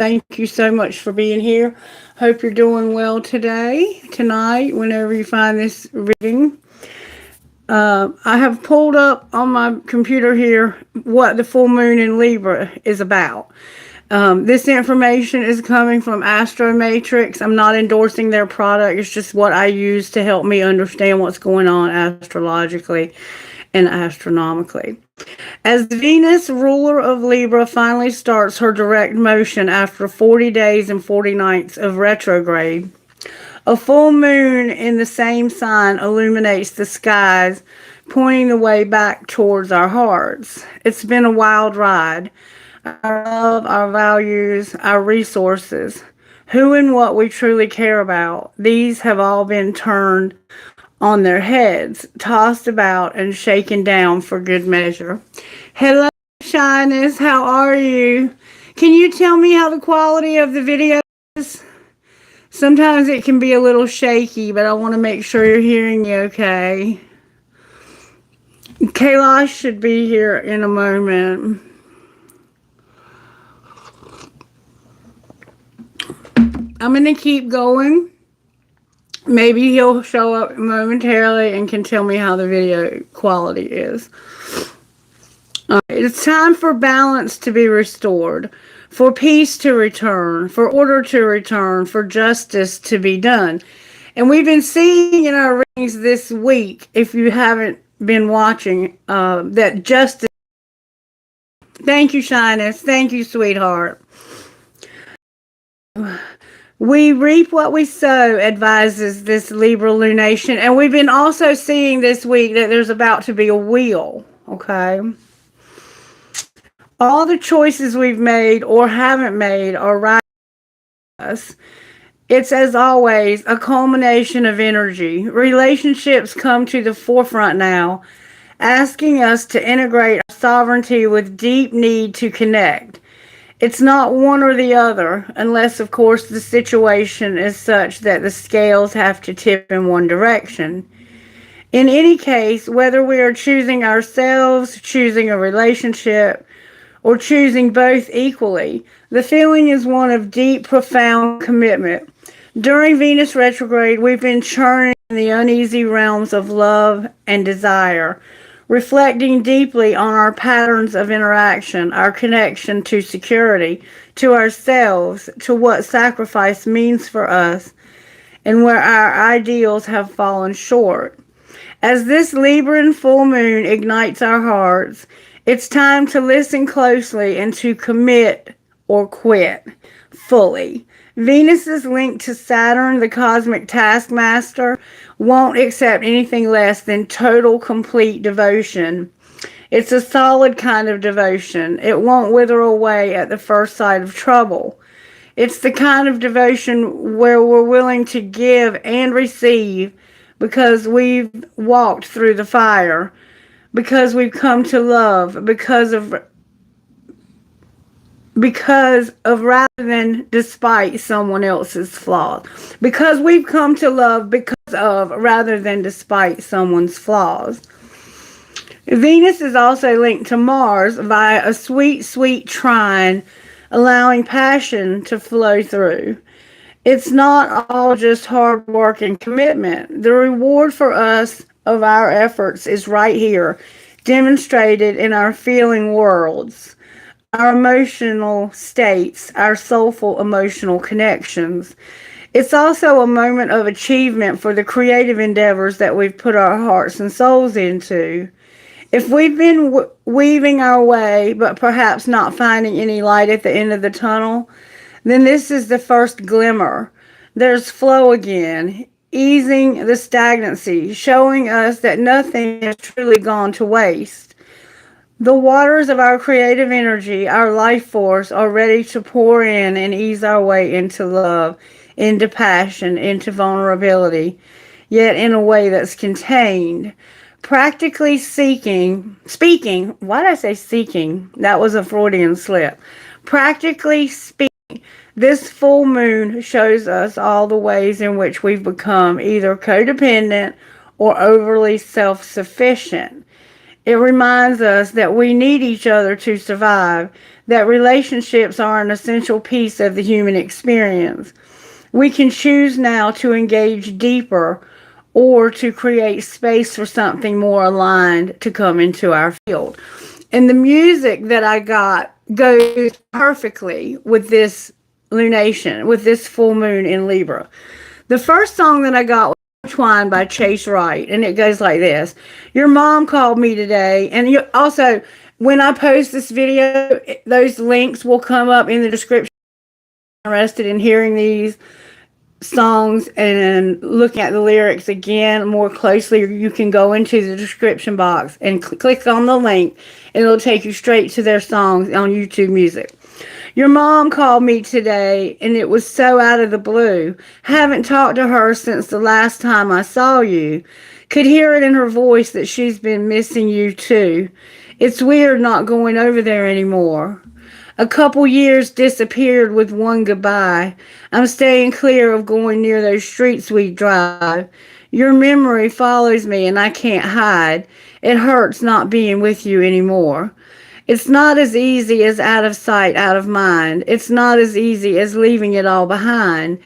Thank you so much for being here. Hope you're doing well today, tonight, whenever you find this reading. I have pulled up on my computer here what the full moon in Libra is about. This information is coming from Astro Matrix. I'm not endorsing their product. It's just what I use to help me understand what's going on astrologically and astronomically. As Venus, ruler of Libra, finally starts her direct motion after 40 days and 40 nights of retrograde, a full moon in the same sign illuminates the skies, pointing the way back towards our hearts. It's been a wild ride. Our love, our values, our resources, who and what we truly care about, these have all been turned on their heads, tossed about, and shaken down for good measure. Hello, Shyness. How are you? Can you tell me how the quality of the video is? Sometimes it can be a little shaky, but I want to make sure you're hearing me okay. Kailash should be here in a moment. I'm going to keep going. Maybe he'll show up momentarily and can tell me how the video quality is. It's time for balance to be restored, for peace to return, for order to return, for justice to be done. And we've been seeing in our readings this week, if you haven't been watching, that justice. Thank you, Shyness. Thank you, sweetheart. We reap what we sow, advises this Libra lunation. And we've been also seeing this week that there's about to be a wheel, okay? All the choices we've made or haven't made are right for us. It's, as always, a culmination of energy. Relationships come to the forefront now, asking us to integrate our sovereignty with deep need to connect. It's not one or the other, unless, of course, the situation is such that the scales have to tip in one direction. In any case, whether we are choosing ourselves, choosing a relationship, or choosing both equally, the feeling is one of deep, profound commitment. During Venus retrograde, we've been churning in the uneasy realms of love and desire, reflecting deeply on our patterns of interaction, our connection to security, to ourselves, to what sacrifice means for us, and where our ideals have fallen short. As this Libran full moon ignites our hearts, it's time to listen closely and to commit or quit fully. Venus's link to Saturn, the cosmic taskmaster, won't accept anything less than total, complete devotion. It's a solid kind of devotion. It won't wither away at the first sight of trouble. It's the kind of devotion where we're willing to give and receive because we've walked through the fire, because we've come to love, because of rather than despite someone else's flaws. Because we've come to love because of rather than despite someone's flaws. Venus is also linked to Mars via a sweet, sweet trine, allowing passion to flow through. It's not all just hard work and commitment. The reward for us of our efforts is right here, demonstrated in our feeling worlds, our emotional states, our soulful emotional connections. It's also a moment of achievement for the creative endeavors that we've put our hearts and souls into. If we've been weaving our way, but perhaps not finding any light at the end of the tunnel, then this is the first glimmer. There's flow again, easing the stagnancy, showing us that nothing has truly gone to waste. The waters of our creative energy, our life force, are ready to pour in and ease our way into love, into passion, into vulnerability, yet in a way that's contained. Practically speaking, why did I say seeking? That was a Freudian slip. Practically speaking, this full moon shows us all the ways in which we've become either codependent or overly self-sufficient. It reminds us that we need each other to survive, that relationships are an essential piece of the human experience. We can choose now to engage deeper or to create space for something more aligned to come into our field. And the music that I got goes perfectly with this lunation, with this full moon in Libra. The first song that I got was Twine by Chase Wright, and it goes like this. Your mom called me today, and you also, when I post this video, those links will come up in the description. If you're interested in hearing these songs and looking at the lyrics again more closely, you can go into the description box and click on the link, and it'll take you straight to their songs on YouTube Music. Your mom called me today, and it was so out of the blue. Haven't talked to her since the last time I saw you. Could hear it in her voice that she's been missing you too. It's weird not going over there anymore. A couple years disappeared with one goodbye. I'm staying clear of going near those streets we drive. Your memory follows me and I can't hide. It hurts not being with you anymore. It's not as easy as out of sight, out of mind. It's not as easy as leaving it all behind.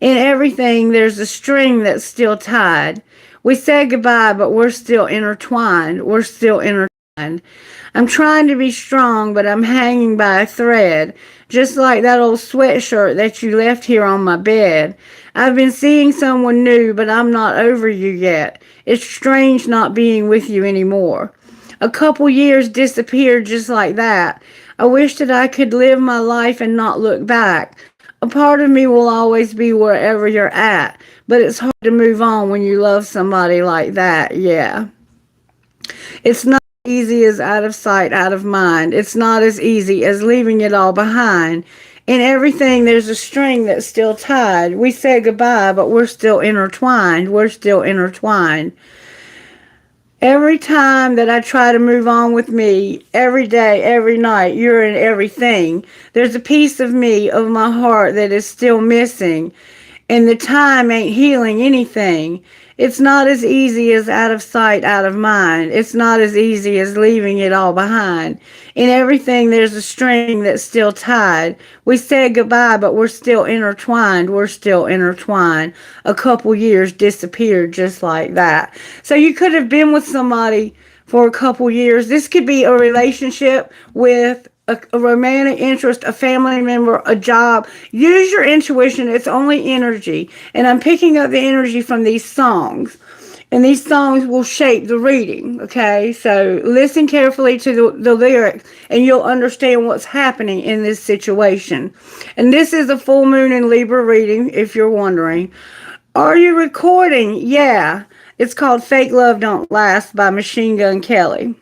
In everything, there's a string that's still tied. We said goodbye, but we're still intertwined. We're still intertwined. I'm trying to be strong, but I'm hanging by a thread, just like that old sweatshirt that you left here on my bed. I've been seeing someone new, but I'm not over you yet. It's strange not being with you anymore. A couple years disappeared just like that. I wish that I could live my life and not look back. A part of me will always be wherever you're at, but it's hard to move on when you love somebody like that, yeah. It's not easy as out of sight, out of mind. It's not as easy as leaving it all behind. In everything, there's a string that's still tied. We say goodbye, but we're still intertwined. We're still intertwined. Every time that I try to move on with me, every day, every night, you're in everything. There's a piece of me, of my heart, that is still missing. And the time ain't healing anything. It's not as easy as out of sight, out of mind. It's not as easy as leaving it all behind. In everything, there's a string that's still tied. We said goodbye, but we're still intertwined. We're still intertwined. A couple years disappeared just like that. So you could have been with somebody for a couple years. This could be a relationship with a romantic interest, a family member, a job. Use your intuition. It's only energy. And I'm picking up the energy from these songs. And these songs will shape the reading, okay? So listen carefully to the lyrics, and you'll understand what's happening in this situation. And this is a full moon in Libra reading, if you're wondering. Are you recording? Yeah. It's called Fake Love Don't Last by Machine Gun Kelly.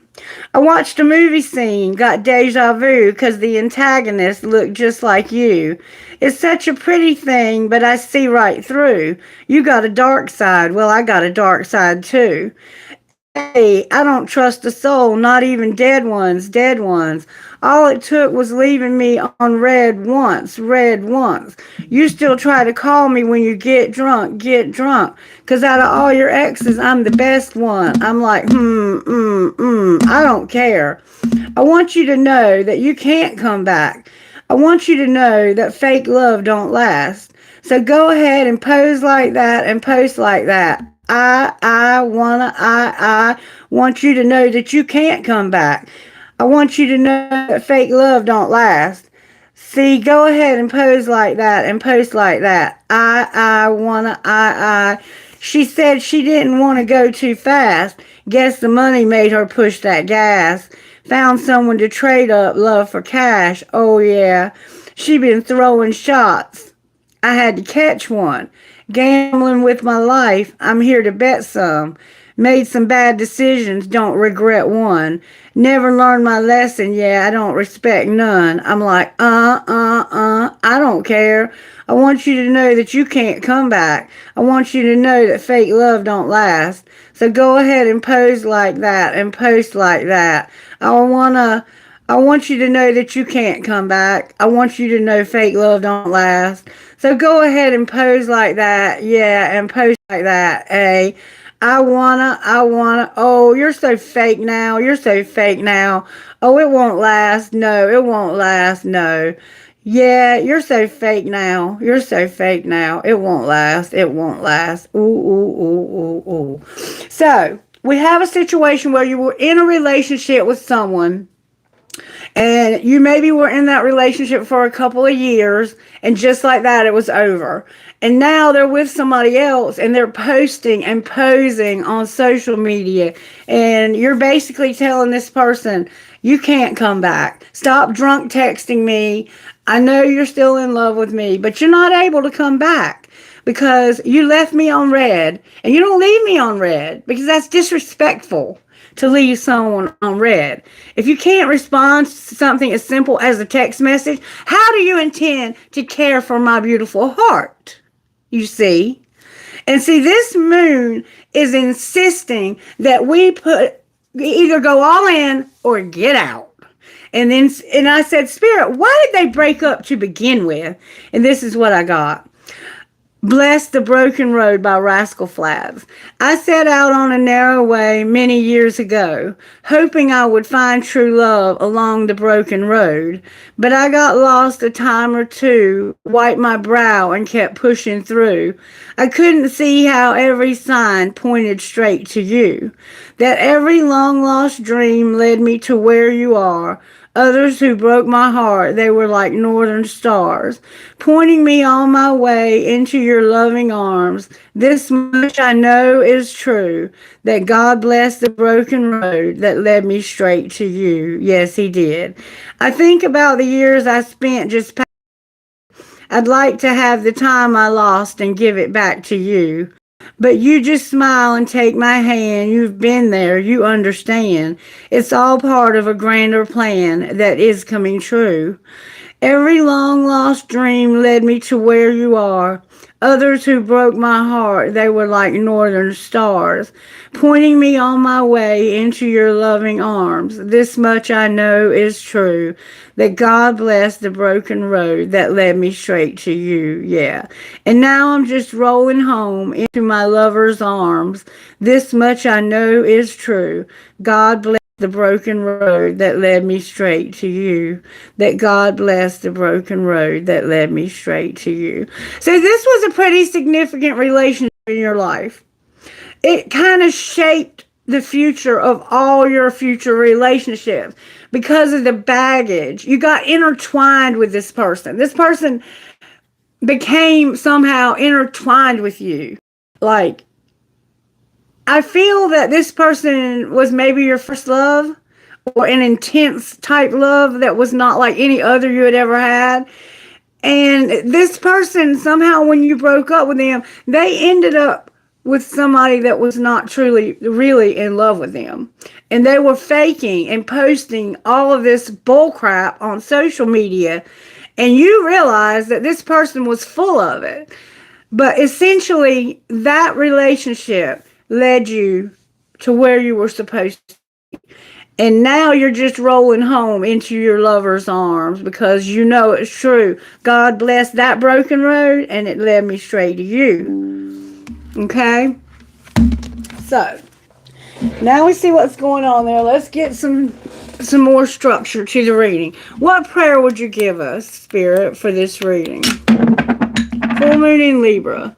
I watched a movie scene, got deja vu because the antagonist looked just like you. It's such a pretty thing, but I see right through. You got a dark side. Well, I got a dark side too. Hey, I don't trust a soul, not even dead ones, dead ones. All it took was leaving me on red once, red once. You still try to call me when you get drunk, because out of all your exes, I'm the best one. I'm like, I don't care. I want you to know that you can't come back. I want you to know that fake love don't last. So go ahead and pose like that and post like that. I want you to know that you can't come back. I want you to know that fake love don't last. See, go ahead and pose like that and post like that. She said she didn't want to go too fast. Guess the money made her push that gas. Found someone to trade up love for cash. Oh yeah, she been throwing shots. I had to catch one. Gambling with my life, I'm here to bet some. Made some bad decisions, don't regret one. Never learned my lesson, yeah, I don't respect none. I'm like, I don't care. I want you to know that you can't come back. I want you to know that fake love don't last. So go ahead and pose like that and post like that. I want you to know that you can't come back. I want you to know fake love don't last. So go ahead and pose like that, yeah, and post like that, oh, you're so fake now. You're so fake now. Oh, it won't last. No, it won't last. No. Yeah, you're so fake now. You're so fake now. It won't last. It won't last. Ooh, ooh, ooh, ooh, ooh. So, we have a situation where you were in a relationship with someone, and you maybe were in that relationship for a couple of years, and just like that, it was over. And now they're with somebody else, and they're posting and posing on social media. And you're basically telling this person, you can't come back. Stop drunk texting me. I know you're still in love with me, but you're not able to come back because you left me on red. And you don't leave me on red because that's disrespectful to leave someone on red. If you can't respond to something as simple as a text message, how do you intend to care for my beautiful heart? You see? And see, this moon is insisting that we either go all in or get out. And I said, Spirit, why did they break up to begin with? And this is what I got. Bless the Broken Road by Rascal Flatts. I set out on a narrow way many years ago, hoping I would find true love along the broken road. But I got lost a time or two, wiped my brow, and kept pushing through. I couldn't see how every sign pointed straight to you, that every long-lost dream led me to where you are. Others who broke my heart, they were like northern stars, pointing me on my way into your loving arms. This much I know is true, that God blessed the broken road that led me straight to you. Yes, He did. I think about the years I spent just past. I'd like to have the time I lost and give it back to you. But you just smile and take my hand. You've been there. You understand. It's all part of a grander plan that is coming true. Every long lost dream led me to where you are. Others who broke my heart, they were like northern stars, pointing me on my way into your loving arms. This much I know is true, that God blessed the broken road that led me straight to you, yeah. And now I'm just rolling home into my lover's arms. This much I know is true, God bless the broken road that led me straight to you, that God bless the broken road that led me straight to you. So this was a pretty significant relationship in your life. It kind of shaped the future of all your future relationships because of the baggage. You got intertwined with this person. This person became somehow intertwined with you. Like, I feel that this person was maybe your first love, or an intense type love that was not like any other you had ever had. And this person, somehow when you broke up with them, they ended up with somebody that was not truly, really in love with them. And they were faking and posting all of this bull crap on social media. And you realized that this person was full of it. But essentially, that relationship led you to where you were supposed to be. And now you're just rolling home into your lover's arms because you know it's true. God blessed that broken road and it led me straight to you. Okay? So, now we see what's going on there. Let's get some more structure to the reading. What prayer would you give us, Spirit, for this reading? Full moon in Libra.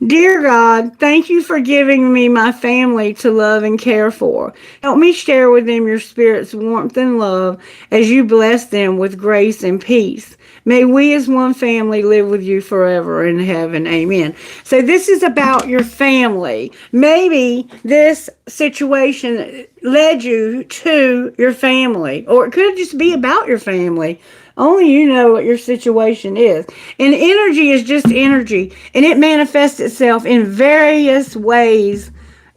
Dear God, thank you for giving me my family to love and care for. Help me share with them your Spirit's warmth and love as you bless them with grace and peace. May we as one family live with you forever in heaven. Amen. So this is about your family. Maybe this situation led you to your family, or it could just be about your family. Only you know what your situation is. And energy is just energy. And it manifests itself in various ways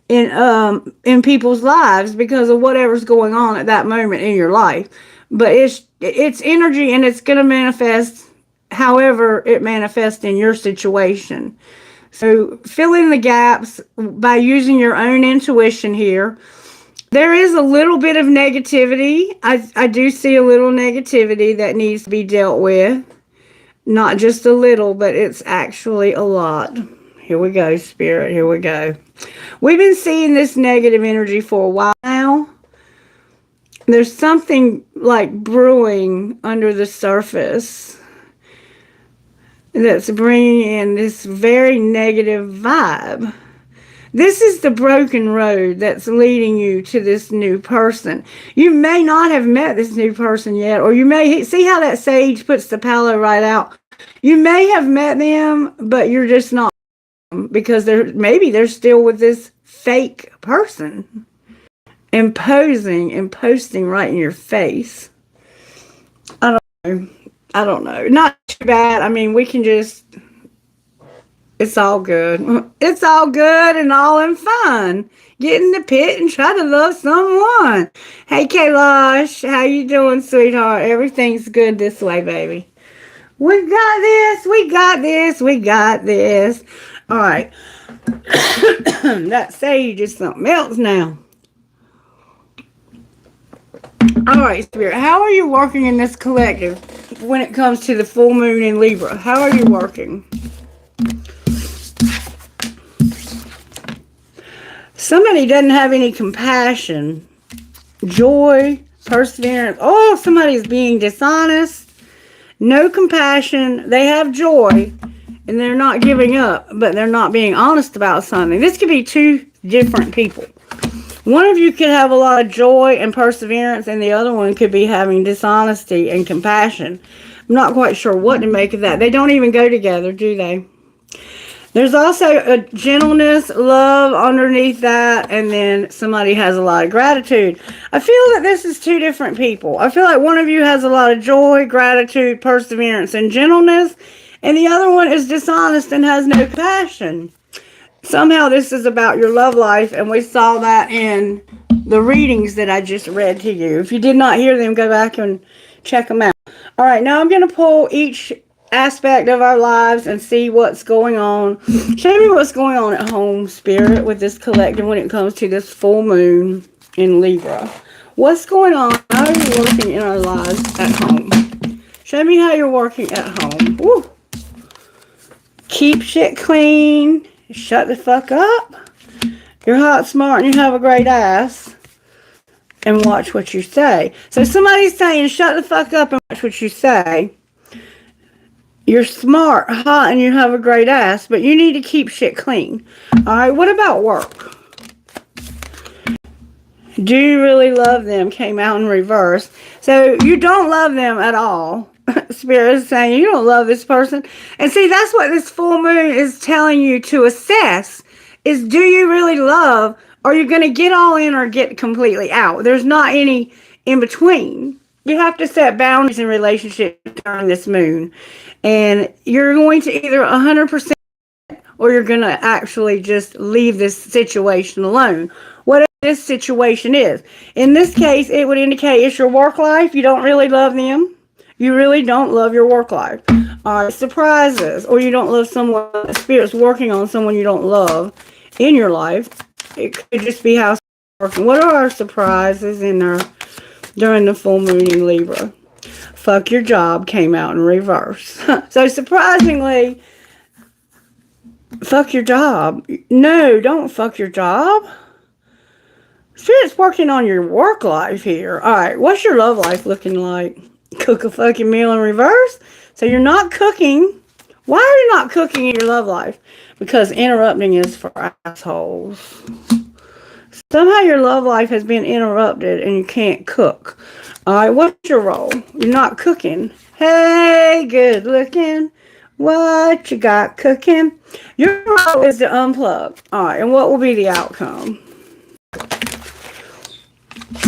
in people's lives because of whatever's going on at that moment in your life. But it's energy, and it's going to manifest however it manifests in your situation. So fill in the gaps by using your own intuition here. There is a little bit of negativity. I do see a little negativity that needs to be dealt with. Not just a little, but it's actually a lot. Here we go, Spirit. Here we go. We've been seeing this negative energy for a while now. There's something like brewing under the surface that's bringing in this very negative vibe. This is the broken road that's leading you to this new person. You may not have met this new person yet, or you may see how that sage puts the palo right out. You may have met them, but you're just not, because maybe they're still with this fake person, imposing and posting right in your face. I don't know. Not too bad. I mean, we can just, it's all good. It's all good and all in fun. Get in the pit and try to love someone. Hey, Kailash, how you doing, sweetheart? Everything's good this way, baby. We got this. We got this. We got this. All right. That sage is something else now. All right, Spirit, how are you working in this collective when it comes to the full moon in Libra? How are you working? Somebody doesn't have any compassion, joy, perseverance. Oh, somebody's being dishonest. No compassion. They have joy, and they're not giving up, but they're not being honest about something. This could be two different people. One of you could have a lot of joy and perseverance, and the other one could be having dishonesty and compassion. I'm not quite sure what to make of that. They don't even go together, do they? There's also a gentleness, love underneath that, and then somebody has a lot of gratitude. I feel that this is two different people. I feel like one of you has a lot of joy, gratitude, perseverance, and gentleness, and the other one is dishonest and has no passion. Somehow this is about your love life, and we saw that in the readings that I just read to you. If you did not hear them, go back and check them out. All right, now I'm going to pull each aspect of our lives and see what's going on. Show me what's going on at home, Spirit, with this collective when it comes to this full moon in Libra. What's going on? How are you working in our lives at home? Show me how you're working at home. Woo. Keep shit clean. Shut the fuck up. You're hot, smart, and you have a great ass. And watch what you say. So somebody's saying, shut the fuck up and watch what you say. You're smart, hot, and you have a great ass, but you need to keep shit clean. Alright, what about work? Do you really love them? Came out in reverse. So you don't love them at all. Spirit is saying you don't love this person. And see, that's what this full moon is telling you to assess. Is, do you really love? Or are you going to get all in or get completely out? There's not any in between. You have to set boundaries in relationships during this moon. And you're going to either 100% or you're going to actually just leave this situation alone. Whatever this situation is. In this case, it would indicate it's your work life. You don't really love them. You really don't love your work life. All right, surprises. Or you don't love someone. The Spirit's working on someone you don't love in your life. It could just be how it's working. What are our surprises in there during the full moon in Libra? Fuck your job came out in reverse. So surprisingly, fuck your job. No, don't fuck your job. Spirit's working on your work life here. All right, what's your love life looking like? Cook a fucking meal in reverse? So you're not cooking. Why are you not cooking in your love life? Because interrupting is for assholes. Somehow your love life has been interrupted and you can't cook. Alright, what's your role? You're not cooking. Hey, good looking. What you got cooking? Your role is to unplug. Alright, and what will be the outcome?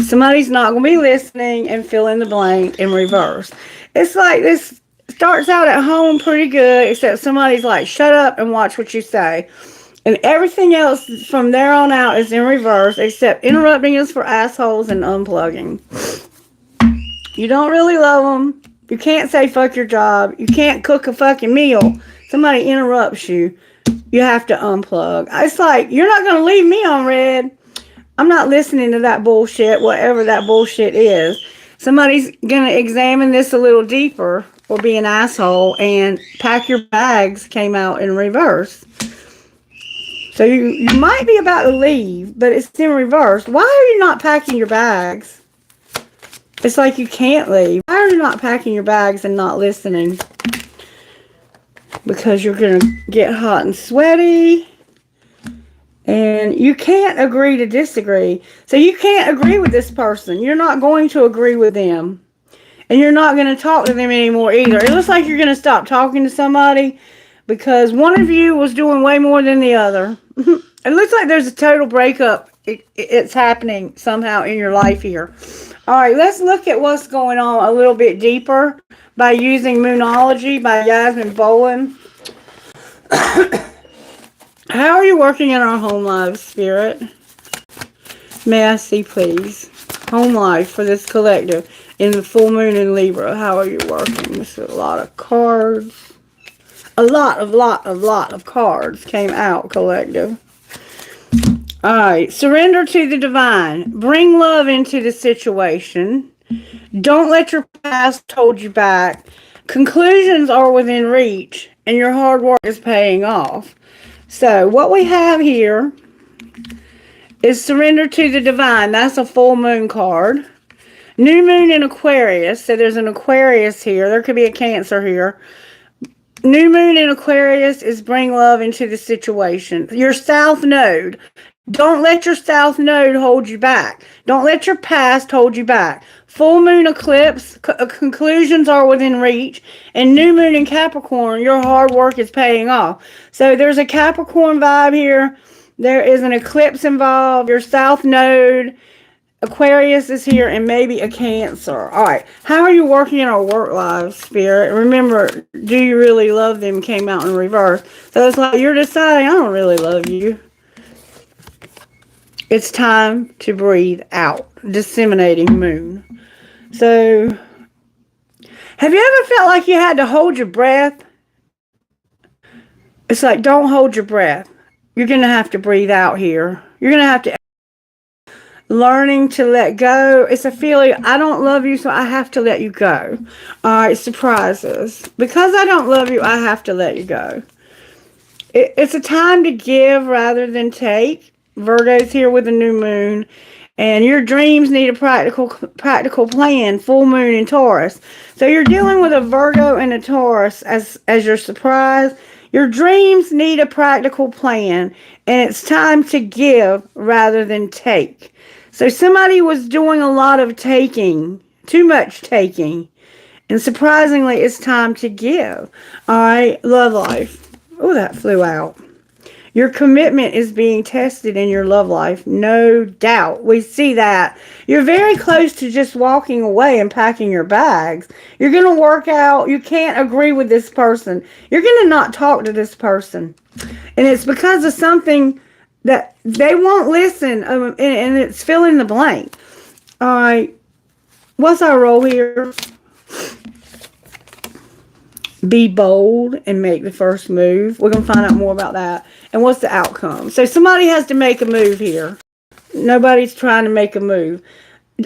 Somebody's not going to be listening and fill in the blank in reverse. It's like this starts out at home pretty good, except somebody's like, shut up and watch what you say. And everything else from there on out is in reverse, except interrupting is for assholes and unplugging. You don't really love them. You can't say fuck your job. You can't cook a fucking meal. Somebody interrupts you. You have to unplug. It's like, you're not going to leave me on red. I'm not listening to that bullshit, whatever that bullshit is. Somebody's going to examine this a little deeper or be an asshole, and pack your bags came out in reverse. So you might be about to leave, but it's in reverse. Why are you not packing your bags? It's like you can't leave. Why are you not packing your bags and not listening? Because you're going to get hot and sweaty. And you can't agree to disagree. So you can't agree with this person. You're not going to agree with them. And you're not going to talk to them anymore either. It looks like you're going to stop talking to somebody because one of you was doing way more than the other. It looks like there's a total breakup. It's happening somehow in your life here. All right, let's look at what's going on a little bit deeper by using Moonology by Yasmin Bowen. How are you working in our home life, Spirit? May I see, please? Home life for this collective in the full moon in Libra. How are you working? This is a lot of cards. A lot of cards came out, collective. All right. Surrender to the divine. Bring love into the situation. Don't let your past hold you back. Conclusions are within reach, and your hard work is paying off. So what we have here is surrender to the divine. That's a full moon card. New moon in Aquarius. So there's an Aquarius here. There could be a Cancer here. New moon in Aquarius is bring love into the situation. Your South Node. Don't let your South Node hold you back. Don't let your past hold you back. Full moon eclipse, conclusions are within reach. And new moon in Capricorn, your hard work is paying off. So there's a Capricorn vibe here. There is an eclipse involved. Your South Node, Aquarius is here, and maybe a Cancer. All right. How are you working in our work lives, Spirit? Remember, do you really love them came out in reverse. So it's like you're deciding, I don't really love you. It's time to breathe out. Disseminating moon. So, have you ever felt like you had to hold your breath? It's like, don't hold your breath. You're going to have to breathe out here. You're going to have to learning to let go. It's a feeling, I don't love you, so I have to let you go. All right, surprises. Because I don't love you, I have to let you go. It's a time to give rather than take. Virgo's here with a new moon. And your dreams need a practical plan. Full moon in Taurus. So you're dealing with a Virgo and a Taurus as your surprise. Your dreams need a practical plan. And it's time to give rather than take. So somebody was doing a lot of taking. Too much taking. And surprisingly, it's time to give. All right. Love life. Oh, that flew out. Your commitment is being tested in your love life. No doubt. We see that. You're very close to just walking away and packing your bags. You're going to work out. You can't agree with this person. You're going to not talk to this person. And it's because of something that they won't listen. And it's fill in the blank. All right. What's our role here? Be bold and make the first move. We're going to find out more about that. And what's the outcome? So somebody has to make a move here. Nobody's trying to make a move.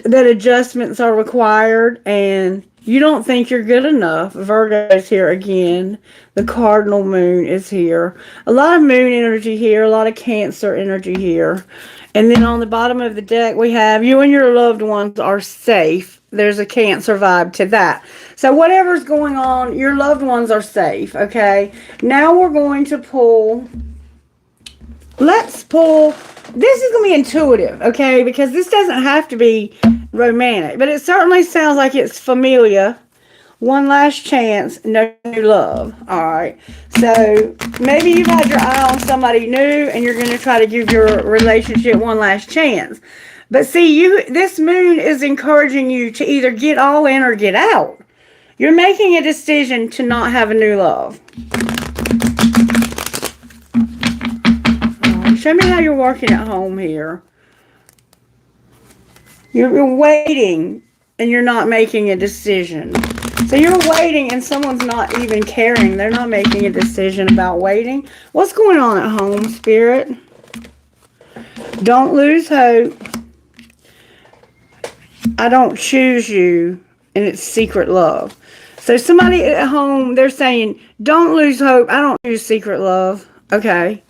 That adjustments are required and you don't think you're good enough. Virgo is here again. The cardinal moon is here. A lot of moon energy here. A lot of Cancer energy here. And then on the bottom of the deck we have you and your loved ones are safe. There's a Cancer vibe to that. So whatever's going on, your loved ones are safe, okay? Now we're going to pull. Let's pull. This is going to be intuitive, okay? Because this doesn't have to be romantic. But it certainly sounds like it's familiar. One last chance, no new love. All right. So maybe you've had your eye on somebody new and you're going to try to give your relationship one last chance. But see, this moon is encouraging you to either get all in or get out. You're making a decision to not have a new love. Show me how you're working at home here. You're waiting and you're not making a decision. So you're waiting and someone's not even caring. They're not making a decision about waiting. What's going on at home, Spirit? Don't lose hope. I don't choose you, and it's secret love. So somebody at home, they're saying, don't lose hope. I don't choose secret love. Okay.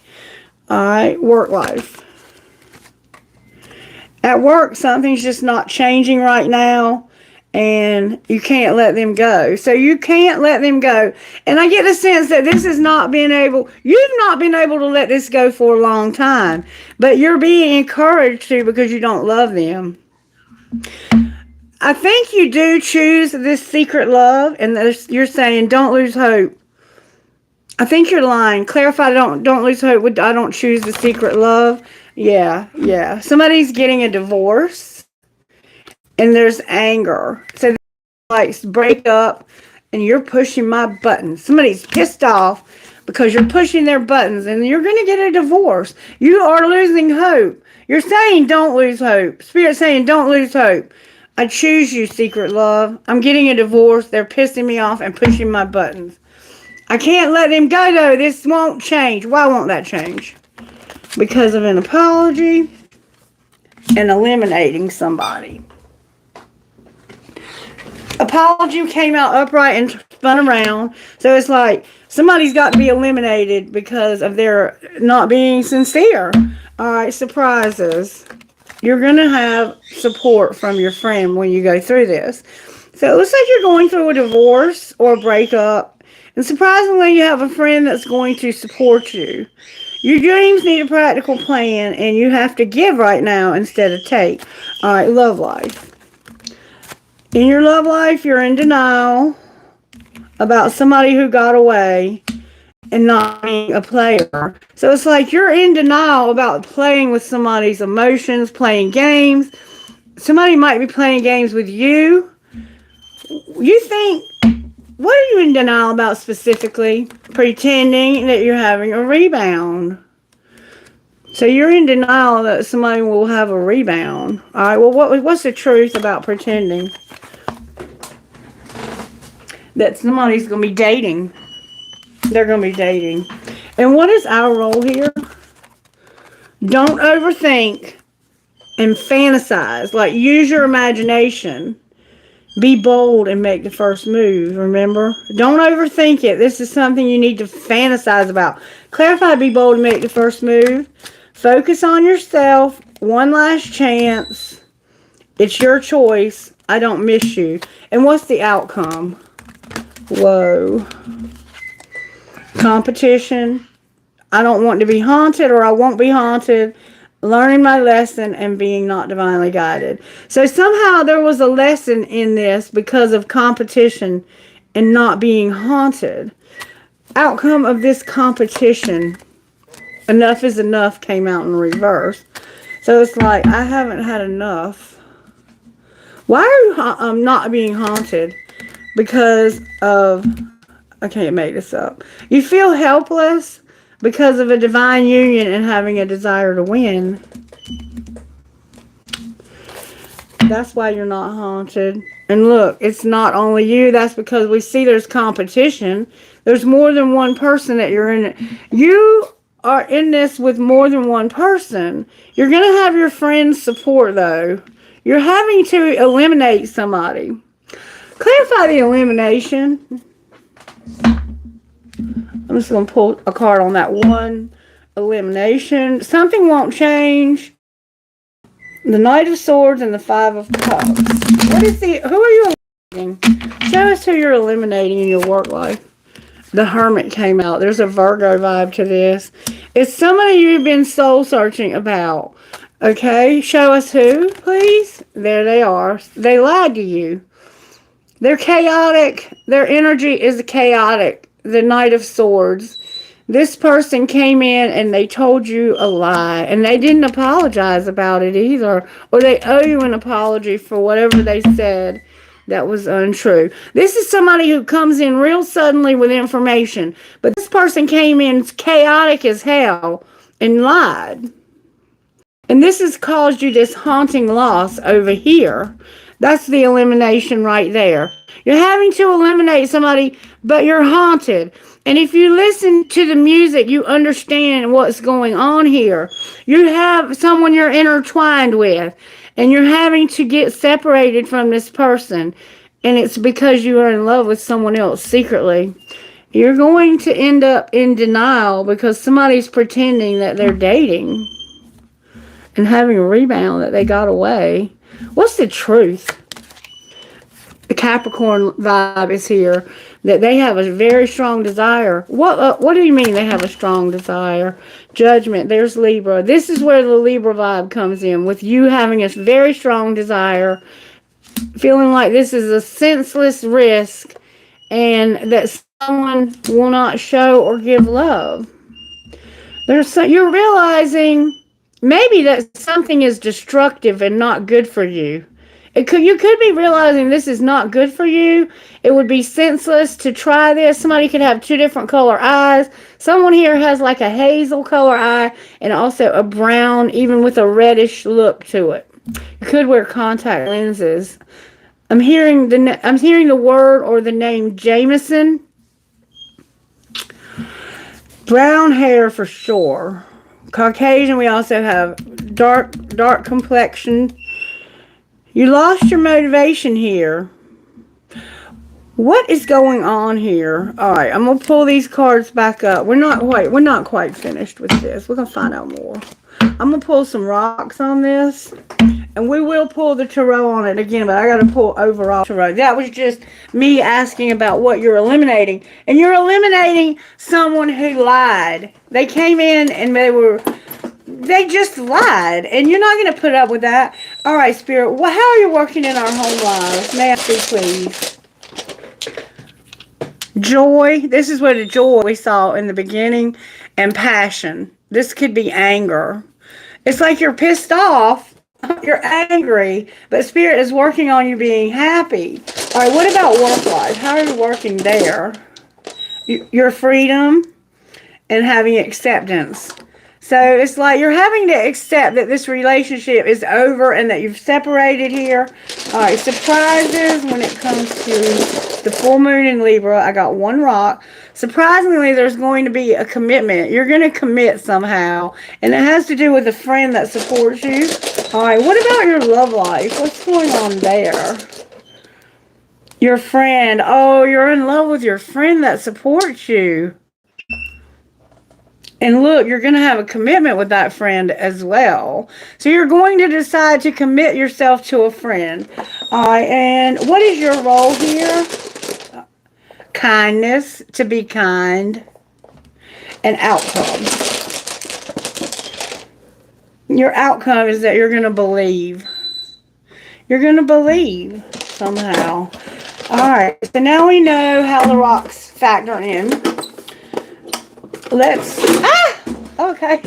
All right, work life. At work, something's just not changing right now, and you can't let them go. So you can't let them go. And I get the sense that this has not been able, you've not been able to let this go for a long time, but you're being encouraged to because you don't love them. I think you do choose this secret love, and you're saying don't lose hope. I think you're lying. Clarify, don't lose hope. I don't choose the secret love. Yeah. Somebody's getting a divorce, and there's anger. So like break up, and you're pushing my buttons. Somebody's pissed off because you're pushing their buttons, and you're going to get a divorce. You are losing hope. You're saying don't lose hope. Spirit's saying don't lose hope. I choose you, secret love. I'm getting a divorce. They're pissing me off and pushing my buttons. I can't let them go, though. This won't change. Why won't that change? Because of an apology and eliminating somebody. Apology came out upright and spun around. So it's like somebody's got to be eliminated because of their not being sincere. All right, surprises. You're going to have support from your friend when you go through this. So it looks like you're going through a divorce or a breakup. And surprisingly, you have a friend that's going to support you. Your dreams need a practical plan, and you have to give right now instead of take. All right, love life. In your love life, you're in denial about somebody who got away and not being a player. So it's like you're in denial about playing with somebody's emotions, playing games. Somebody might be playing games with you. You think, what are you in denial about specifically? Pretending that you're having a rebound. So you're in denial that somebody will have a rebound. All right, well, what's the truth about pretending? That somebody's going to be dating. They're going to be dating. And what is our role here? Don't overthink and fantasize. Like, use your imagination. Be bold and make the first move, remember? Don't overthink it. This is something you need to fantasize about. Clarify, be bold and make the first move. Focus on yourself. One last chance. It's your choice. I don't miss you. And what's the outcome? Whoa. Competition. I don't want to be haunted, or I won't be haunted. Learning my lesson and being not divinely guided. So somehow there was a lesson in this because of competition and not being haunted. Outcome of this competition, enough is enough, came out in reverse. So it's like, I haven't had enough. Why are you not being haunted? Because of, I can't make this up. You feel helpless because of a divine union and having a desire to win. That's why you're not haunted. And look, it's not only you. That's because we see there's competition. There's more than one person that you're in it. You are in this with more than one person. You're going to have your friends' support, though. You're having to eliminate somebody. Clarify the elimination. I'm just going to pull a card on that one. Elimination. Something won't change. The Knight of Swords and the Five of Cups. What is the... Who are you eliminating? Show us who you're eliminating in your work life. The Hermit came out. There's a Virgo vibe to this. It's somebody you've been soul searching about. Okay? Show us who, please. There they are. They lied to you. They're chaotic. Their energy is chaotic. The Knight of Swords. This person came in and they told you a lie. And they didn't apologize about it either. Or they owe you an apology for whatever they said that was untrue. This is somebody who comes in real suddenly with information. But this person came in chaotic as hell and lied. And this has caused you this haunting loss over here. That's the elimination right there. You're having to eliminate somebody, but you're haunted. And if you listen to the music, you understand what's going on here. You have someone you're intertwined with, and you're having to get separated from this person. And it's because you are in love with someone else secretly. You're going to end up in denial because somebody's pretending that they're dating and having a rebound that they got away. What's the truth? The Capricorn vibe is here, that they have a very strong desire. What do you mean they have a strong desire? Judgment. There's Libra. This is where the Libra vibe comes in, with you having a very strong desire, feeling like this is a senseless risk and that someone will not show or give love. You're realizing maybe that something is destructive and not good for you. You could be realizing this is not good for you. It would be senseless to try this. Somebody could have two different color eyes. Someone here has like a hazel color eye and also a brown, even with a reddish look to it. You could wear contact lenses. I'm hearing the word or the name Jameson. Brown hair for sure. Caucasian. We also have dark complexion. You lost your motivation here. What is going on here? All right, I'm gonna pull these cards back up. We're not quite finished with this. We're gonna find out more. I'm gonna pull some rocks on this, and we will pull the tarot on it again. But I gotta pull overall tarot. That was just me asking about what you're eliminating, and you're eliminating someone who lied. They came in and they just lied, and you're not going to put up with that. All right, Spirit, how are you working in our home lives? May I see, please? Joy. This is what the joy we saw in the beginning, and passion. This could be anger. It's like you're pissed off, you're angry, but Spirit is working on you being happy. All right, what about work life? How are you working there? Your freedom and having acceptance. So it's like you're having to accept that this relationship is over and that you've separated here. All right, surprises when it comes to the full moon in Libra. I got one rock. Surprisingly, there's going to be a commitment. You're going to commit somehow, and it has to do with a friend that supports you. All right, what about your love life? What's going on there? Your friend. Oh, you're in love with your friend that supports you. And look, you're going to have a commitment with that friend as well. So you're going to decide to commit yourself to a friend. All right, and what is your role here? Kindness, to be kind, and outcome. Your outcome is that you're going to believe. You're going to believe somehow. All right, so now we know how the rocks factor in. Okay.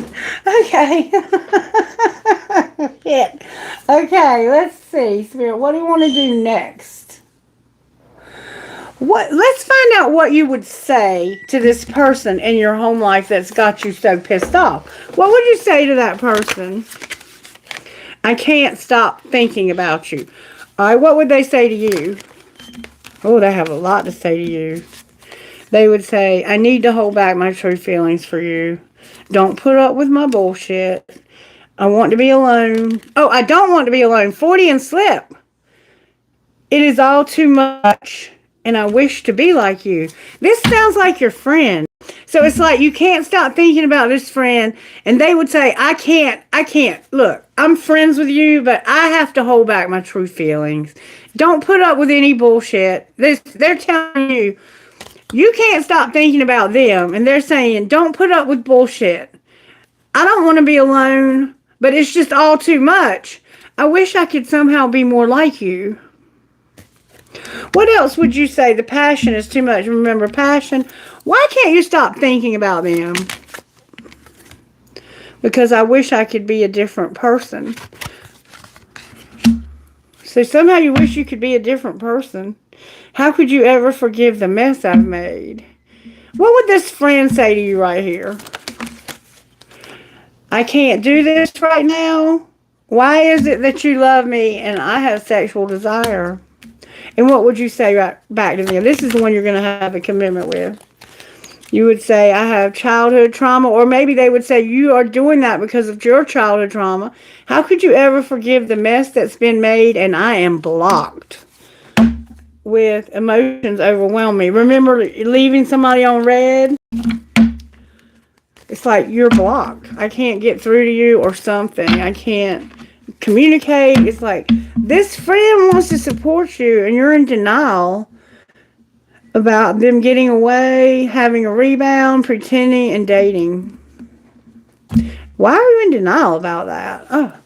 Hit. Okay, let's see, Spirit, what do you want to do next? Let's find out what you would say to this person in your home life that's got you so pissed off. What would you say to that person? I can't stop thinking about you. All right, what would they say to you? Oh, they have a lot to say to you. They would say, I need to hold back my true feelings for you. Don't put up with my bullshit. I want to be alone. Oh, I don't want to be alone. 40 and slip. It is all too much, and I wish to be like you. This sounds like your friend. So it's like you can't stop thinking about this friend, and they would say, I can't. Look, I'm friends with you, but I have to hold back my true feelings. Don't put up with any bullshit. They're telling you, you can't stop thinking about them, and they're saying, don't put up with bullshit. I don't want to be alone, but it's just all too much. I wish I could somehow be more like you. What else would you say? The passion is too much. Remember, passion. Why can't you stop thinking about them? Because I wish I could be a different person. So somehow you wish you could be a different person. How could you ever forgive the mess I've made? What would this friend say to you right here? I can't do this right now. Why is it that you love me and I have sexual desire? And what would you say right back to them? This is the one you're going to have a commitment with. You would say, I have childhood trauma. Or maybe they would say, you are doing that because of your childhood trauma. How could you ever forgive the mess that's been made and I am blocked? with emotions overwhelm me. Remember leaving somebody on red? It's like you're blocked. I can't get through to you or something. I can't communicate. It's like this friend wants to support you and you're in denial about them getting away, having a rebound, pretending, and dating. Why are you in denial about that? Oh,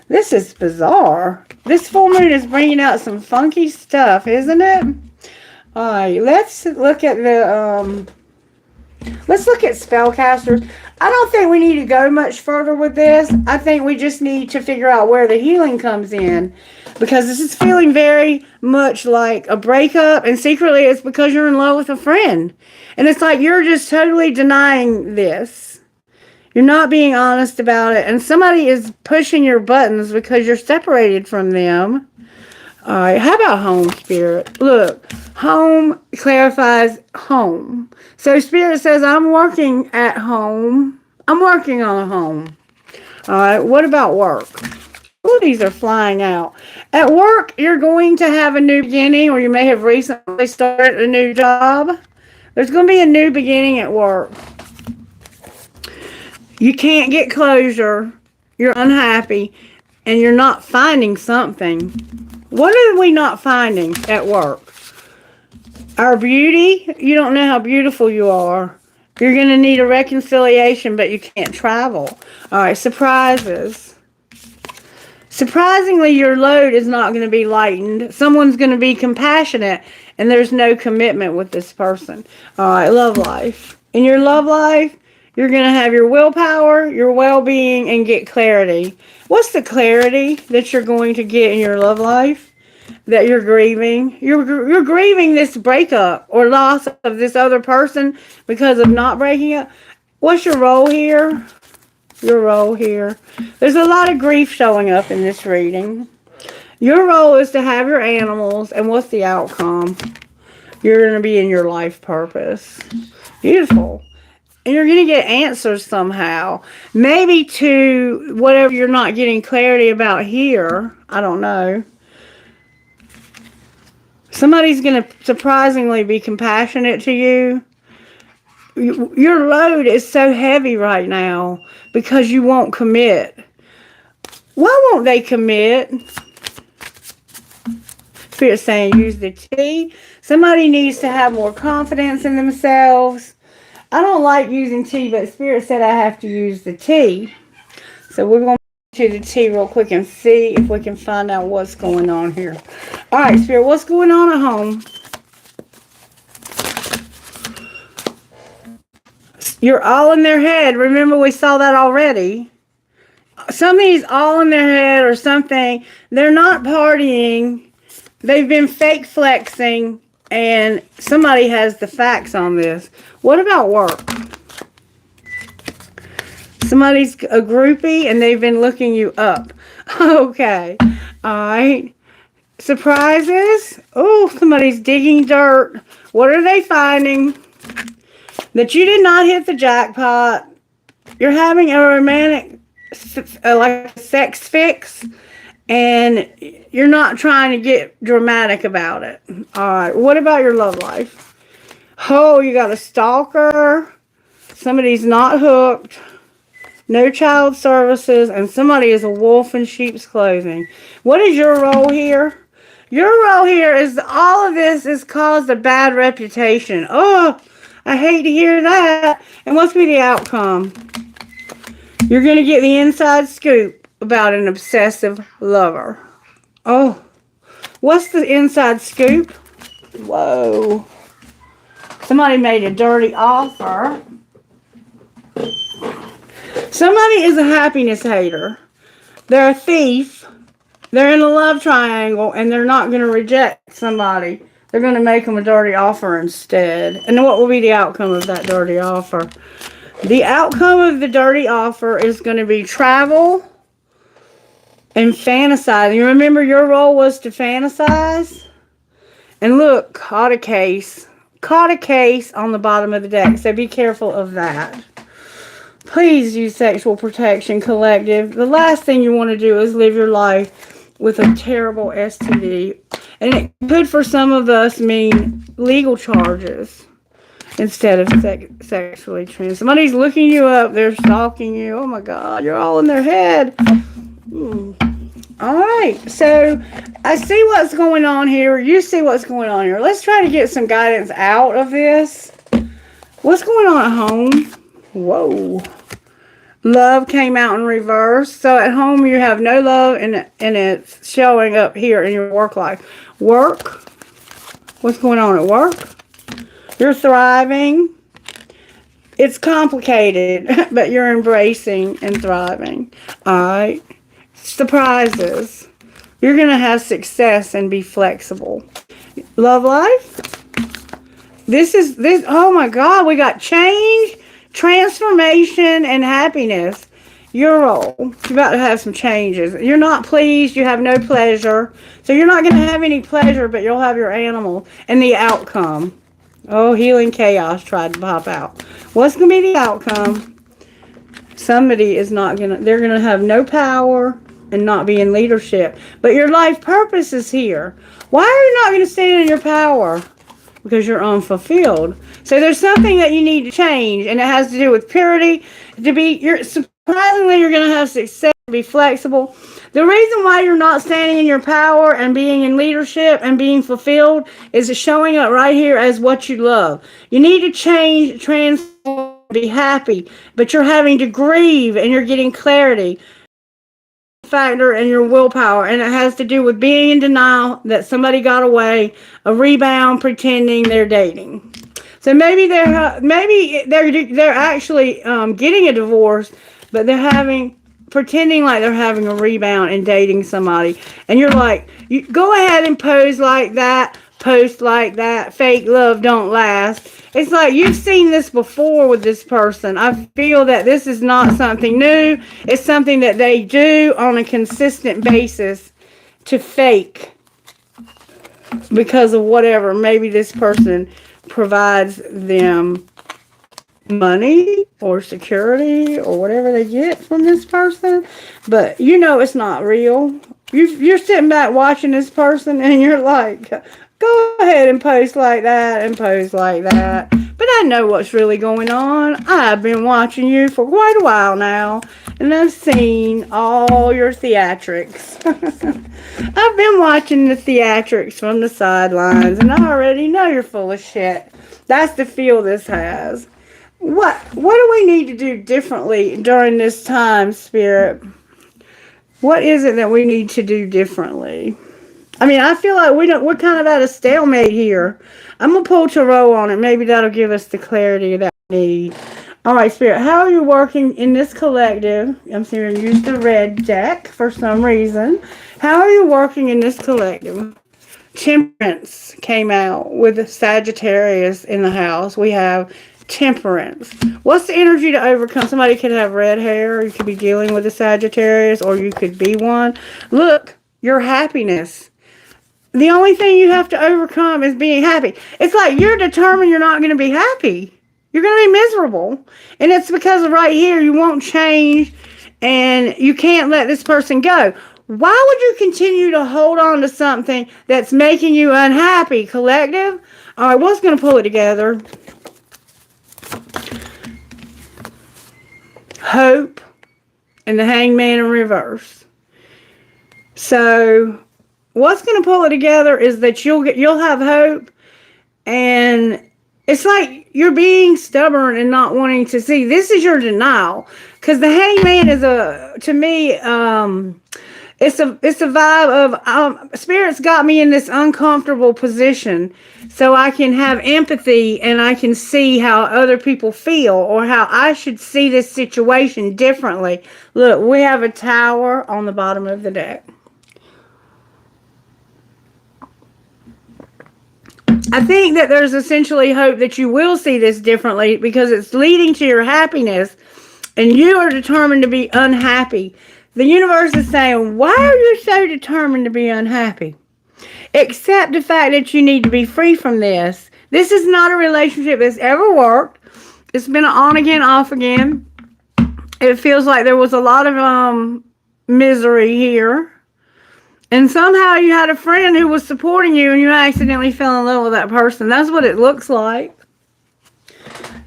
this is bizarre. This full moon is bringing out some funky stuff, isn't it? All right, let's look at the let's look at spellcasters. I don't think we need to go much further with this. I think we just need to figure out where the healing comes in, because this is feeling very much like a breakup, and secretly it's because you're in love with a friend. And it's like you're just totally denying this. You're not being honest about it, and somebody is pushing your buttons because you're separated from them. All right, how about home, Spirit? Look, home clarifies home. So Spirit says, I'm working at home. I'm working on a home. All right, what about work? Oh, these are flying out. At work, you're going to have a new beginning, or you may have recently started a new job. There's going to be a new beginning at work. You can't get closure. You're unhappy, and you're not finding something. What are we not finding at work? Our beauty? You don't know how beautiful you are. You're going to need a reconciliation, but you can't travel. All right, surprises. Surprisingly, your load is not going to be lightened. Someone's going to be compassionate, and there's no commitment with this person. All right, love life. In your love life, you're going to have your willpower, your well-being, and get clarity. What's the clarity that you're going to get in your love life that you're grieving? You're grieving this breakup or loss of this other person because of not breaking up. What's your role here? Your role here. There's a lot of grief showing up in this reading. Your role is to have your animals, and what's the outcome? You're going to be in your life purpose. Beautiful. And you're going to get answers somehow. Maybe to whatever you're not getting clarity about here. I don't know. Somebody's going to surprisingly be compassionate to you. Your load is so heavy right now because you won't commit. Why won't they commit? Spirit's saying use the tea. Somebody needs to have more confidence in themselves. I don't like using tea, but Spirit said I have to use the tea. So we're going to the tea real quick and see if we can find out what's going on here. All right, Spirit, what's going on at home? You're all in their head. Remember, we saw that already. Somebody's all in their head or something. They're not partying. They've been fake flexing. And somebody has the facts on this. What about work? Somebody's a groupie and they've been looking you up. Okay. All right. Surprises? Oh, somebody's digging dirt. What are they finding? That you did not hit the jackpot. You're having a romantic, like a sex fix. And you're not trying to get dramatic about it. All right. What about your love life? Oh, you got a stalker. Somebody's not hooked. No child services. And somebody is a wolf in sheep's clothing. What is your role here? Your role here is all of this has caused a bad reputation. Oh, I hate to hear that. And what's going to be the outcome? You're going to get the inside scoop about an obsessive lover. Oh, what's the inside scoop? Whoa. Somebody made a dirty offer. Somebody is a happiness hater. They're a thief. They're in a love triangle, and they're not going to reject somebody. They're going to make them a dirty offer instead. And what will be the outcome of that dirty offer? The outcome of the dirty offer is going to be travel and fantasizing. You remember your role was to fantasize? And look, caught a case. Caught a case on the bottom of the deck. So be careful of that. Please use sexual protection, collective. The last thing you want to do is live your life with a terrible STD. And it could, for some of us, mean legal charges instead of sexually trans. Somebody's looking you up. They're stalking you. Oh, my God. You're all in their head. All right. So I see what's going on here. You see what's going on here. Let's try to get some guidance out of this. What's going on at home? Whoa. Love came out in reverse. So at home you have no love, and it's showing up here in your work life. Work. What's going on at work? You're thriving. It's complicated, but you're embracing and thriving. All right. Surprises. You're going to have success and be flexible. Love life. This. Oh my God. We got change, transformation, and happiness. Your role. You're about to have some changes. You're not pleased. You have no pleasure. So you're not going to have any pleasure, but you'll have your animal and the outcome. Oh, healing chaos tried to pop out. What's going to be the outcome? Somebody is not going to, they're going to have no power and not be in leadership. But your life purpose is here. Why are you not going to stand in your power? Because you're unfulfilled. So there's something that you need to change, and it has to do with purity. Surprisingly, you're going to have success, be flexible. The reason why you're not standing in your power and being in leadership and being fulfilled is showing up right here as what you love. You need to change, transform, be happy, but you're having to grieve and you're getting clarity factor and your willpower, and it has to do with being in denial that somebody got away, a rebound, pretending they're dating. So maybe they're actually getting a divorce, but they're pretending like they're having a rebound and dating somebody. And you're like, you go ahead and pose like that, post like that, fake love don't last. It's like you've seen this before with this person. I feel that this is not something new. It's something that they do on a consistent basis to fake because of whatever. Maybe this person provides them money or security or whatever they get from this person, but you know it's not real. You're sitting back watching this person and you're like, go ahead and post like that and pose like that. But I know what's really going on. I've been watching you for quite a while now, and I've seen all your theatrics. I've been watching the theatrics from the sidelines, and I already know you're full of shit. That's the feel this has. What do we need to do differently during this time, Spirit? What is it that we need to do differently? I mean, I feel like we're kind of at a stalemate here. I'm going to pull tarot on it. Maybe that'll give us the clarity that we need. All right, Spirit, how are you working in this collective? I'm going to use the red deck for some reason. How are you working in this collective? Temperance came out with Sagittarius in the house. We have Temperance. What's the energy to overcome? Somebody could have red hair. You could be dealing with a Sagittarius, or you could be one. Look, your happiness. The only thing you have to overcome is being happy. It's like you're determined you're not going to be happy. You're going to be miserable. And it's because of right here, you won't change and you can't let this person go. Why would you continue to hold on to something that's making you unhappy, collective? All right, what's going to pull it together? Hope and the Hangman in reverse. So what's going to pull it together is that you'll have hope, and it's like you're being stubborn and not wanting to see. This is your denial, because the Hangman is to me, it's a vibe of Spirit's got me in this uncomfortable position, so I can have empathy and I can see how other people feel or how I should see this situation differently. Look, we have a Tower on the bottom of the deck. I think that there's essentially hope that you will see this differently because it's leading to your happiness, and you are determined to be unhappy. The universe is saying, why are you so determined to be unhappy? Accept the fact that you need to be free from this. This is not a relationship that's ever worked. It's been an on again, off again. It feels like there was a lot of misery here. And somehow you had a friend who was supporting you and you accidentally fell in love with that person. That's what it looks like.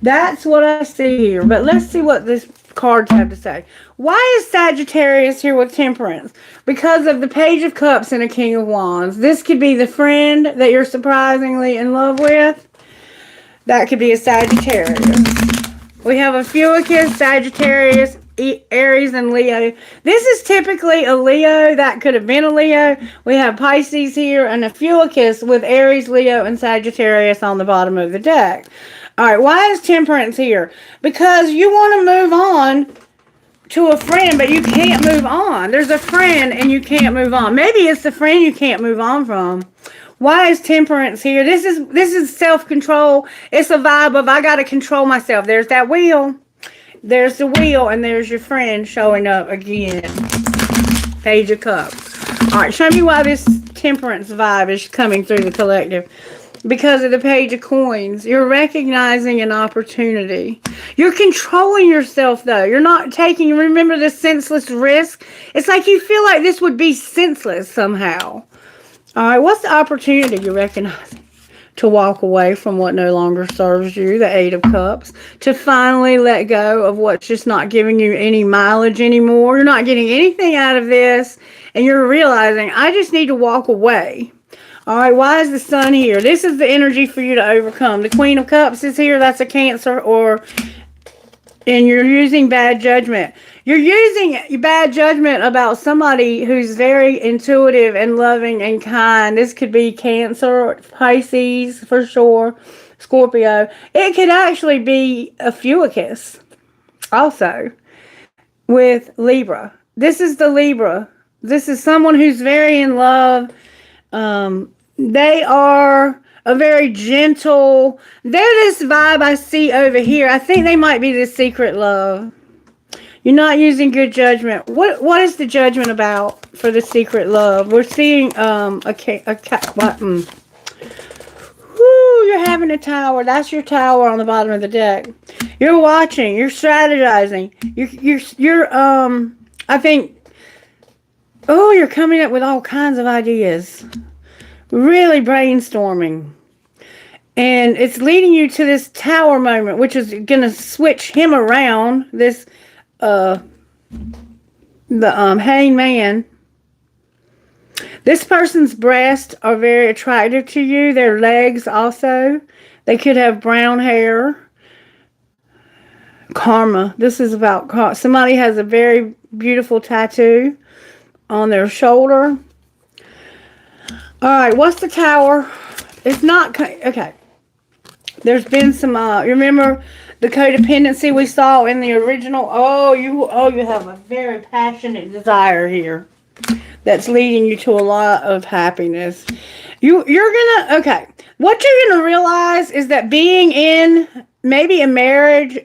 That's what I see here. But let's see what this cards have to say. Why is Sagittarius here with Temperance? Because of the Page of Cups and a King of Wands. This could be the friend that you're surprisingly in love with. That could be a Sagittarius. We have a Fuicus, Sagittarius, Aries, and Leo. This is typically a Leo. That could have been a Leo. We have Pisces here and a Fuicus with Aries, Leo, and Sagittarius on the bottom of the deck. All right, why is Temperance here? Because you want to move on to a friend, but you can't move on. There's a friend and you can't move on. Maybe it's the friend you can't move on from. Why is Temperance here? This is self-control. It's a vibe of I got to control myself. There's that wheel. There's the wheel, and there's your friend showing up again. Page of Cups. All right, show me why this Temperance vibe is coming through the collective. Because of the Page of Coins. You're recognizing an opportunity. You're controlling yourself, though. You're not taking, remember the senseless risk? It's like you feel like this would be senseless somehow. All right, what's the opportunity you're recognizing? To walk away from what no longer serves you, the Eight of Cups. To finally let go of what's just not giving you any mileage anymore. You're not getting anything out of this. And you're realizing, I just need to walk away. All right, why is the Sun here? This is the energy for you to overcome. The Queen of Cups is here. That's a Cancer, and you're using bad judgment. You're using bad judgment about somebody who's very intuitive and loving and kind. This could be Cancer, Pisces for sure, Scorpio. It could actually be a Fuicus also with Libra. This is the Libra. This is someone who's very in love. They are a very gentle, they're this vibe I see over here. I think they might be the secret love. You're not using good judgment. What is the judgment about for the secret love? We're seeing a cat. You're having a tower. That's your tower on the bottom of the deck. You're watching. You're strategizing. You're I think. Oh, you're coming up with all kinds of ideas. Really brainstorming. And it's leading you to this tower moment, which is going to switch him around. This, the hangman. This person's breasts are very attractive to you. Their legs also. They could have brown hair. Karma. This is about somebody has a very beautiful tattoo on their shoulder. All right, what's the tower? It's not, okay. There's been some, you remember the codependency we saw in the original? You have a very passionate desire here that's leading you to a lot of happiness. You're gonna, okay. What you're gonna realize is that being in maybe a marriage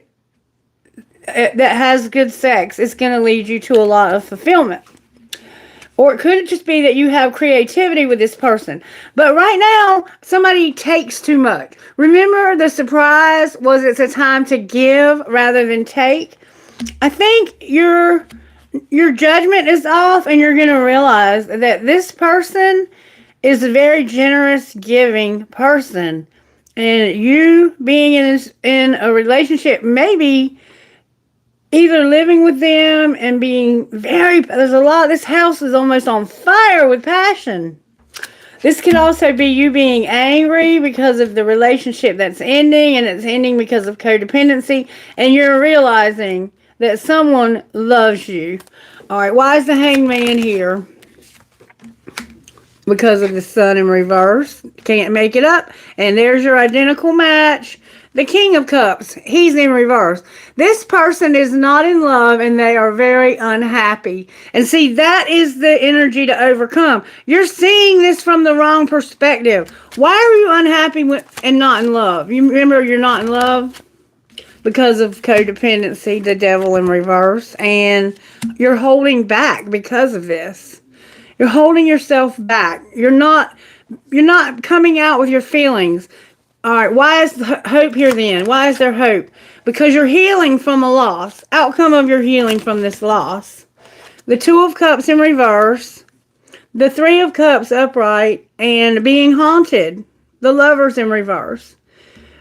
that has good sex is gonna lead you to a lot of fulfillment. Or it could just be that you have creativity with this person. But right now, somebody takes too much. Remember, the surprise was it's a time to give rather than take. I think your judgment is off, and you're going to realize that this person is a very generous, giving person. And you being in a relationship, maybe either living with them and being this house is almost on fire with passion. This could also be you being angry because of the relationship that's ending, and it's ending because of codependency, and you're realizing that someone loves you. All right, why is the hangman here? Because of the Sun in reverse. Can't make it up. And there's your identical match. The King of Cups, he's in reverse. This person is not in love and they are very unhappy. And see, that is the energy to overcome. You're seeing this from the wrong perspective. Why are you unhappy and not in love? You remember you're not in love because of codependency, the devil in reverse. And you're holding back because of this. You're holding yourself back. You're not coming out with your feelings. All right, why is hope here then? Why is there hope? Because you're healing from a loss. Outcome of your healing from this loss. The Two of Cups in reverse. The Three of Cups upright and being haunted. The Lovers in reverse.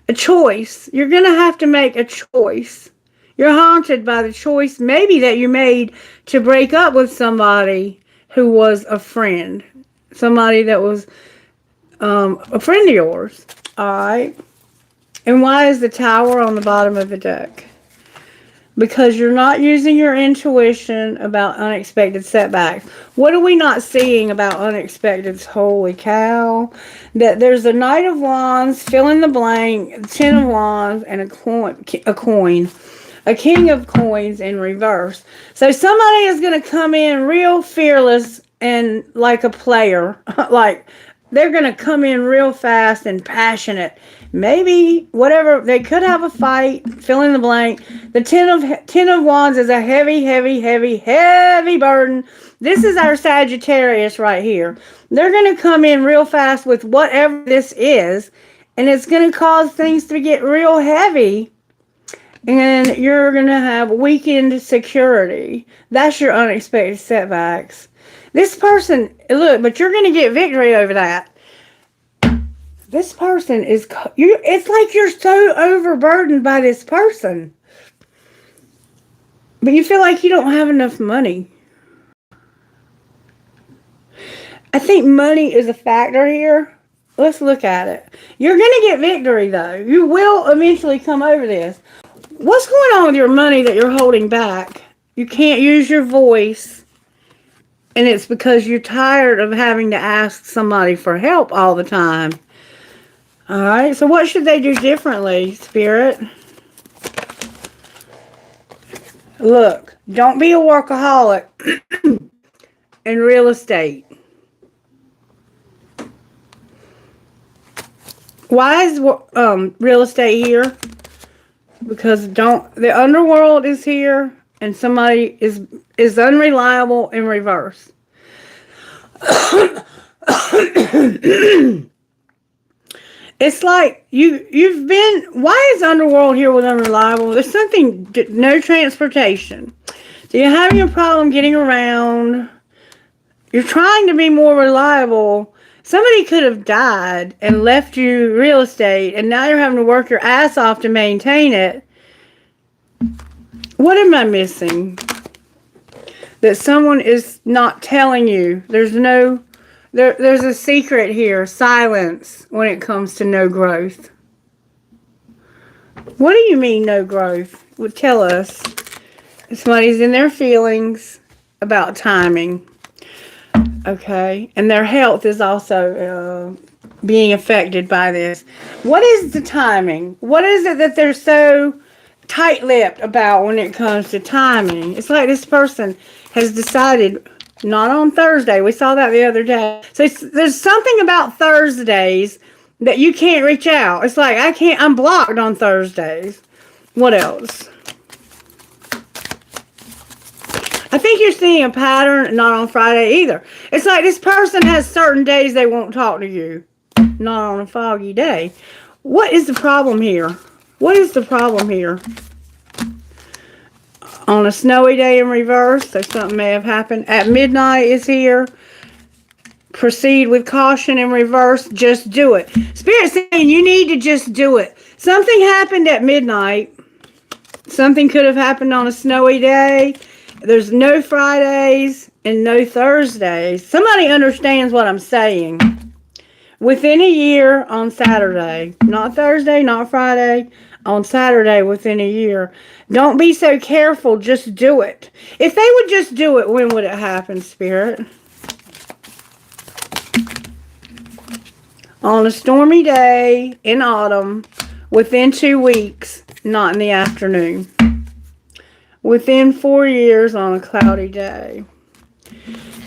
A choice. You're going to have to make a choice. You're haunted by the choice maybe that you made to break up with somebody who was a friend. Somebody that was a friend of yours. Alright. And why is the Tower on the bottom of the deck? Because you're not using your intuition about unexpected setbacks. What are we not seeing about unexpected? Holy cow. That there's a Knight of Wands, fill in the blank, Ten of Wands, and a coin. A King of Coins in reverse. So somebody is going to come in real fearless and like a player. Like they're going to come in real fast and passionate. Maybe whatever, they could have a fight, fill in the blank. The Ten of Wands is a heavy, heavy, heavy, heavy burden. This is our Sagittarius right here. They're going to come in real fast with whatever this is, and it's going to cause things to get real heavy, and you're going to have weakened security. That's your unexpected setbacks. This person, look, but you're going to get victory over that. This person is, it's like you're so overburdened by this person. But you feel like you don't have enough money. I think money is a factor here. Let's look at it. You're going to get victory, though. You will eventually come over this. What's going on with your money that you're holding back? You can't use your voice. And it's because you're tired of having to ask somebody for help all the time. Alright, so what should they do differently, Spirit? Look, don't be a workaholic in real estate. Why is real estate here? Because the underworld is here and somebody is unreliable in reverse. It's like you've been, why is underworld here with unreliable? There's something, no transportation. So you're having a problem getting around. You're trying to be more reliable. Somebody could have died and left you real estate, and now you're having to work your ass off to maintain it. What am I missing? That someone is not telling you. There's a secret here, silence, when it comes to no growth. What do you mean no growth? Well, tell us. Somebody's in their feelings about timing. Okay, and their health is also being affected by this. What is the timing? What is it that they're so tight-lipped about when it comes to timing? It's like this person has decided, not on Thursday. We saw that the other day. So there's something about Thursdays that you can't reach out. It's like, I'm blocked on Thursdays. What else? I think you're seeing a pattern, not on Friday either. It's like this person has certain days they won't talk to you. Not on a foggy day. What is the problem here? What is the problem here? On a snowy day in reverse, so something may have happened. At midnight is here. Proceed with caution in reverse. Just do it. Spirit's saying you need to just do it. Something happened at midnight. Something could have happened on a snowy day. There's no Fridays and no Thursdays. Somebody understands what I'm saying. Within a year on Saturday. Not Thursday, not Friday. On Saturday within a year. Don't be so careful. Just do it. If they would just do it, when would it happen, Spirit? On a stormy day in autumn. Within 2 weeks. Not in the afternoon. Within 4 years on a cloudy day.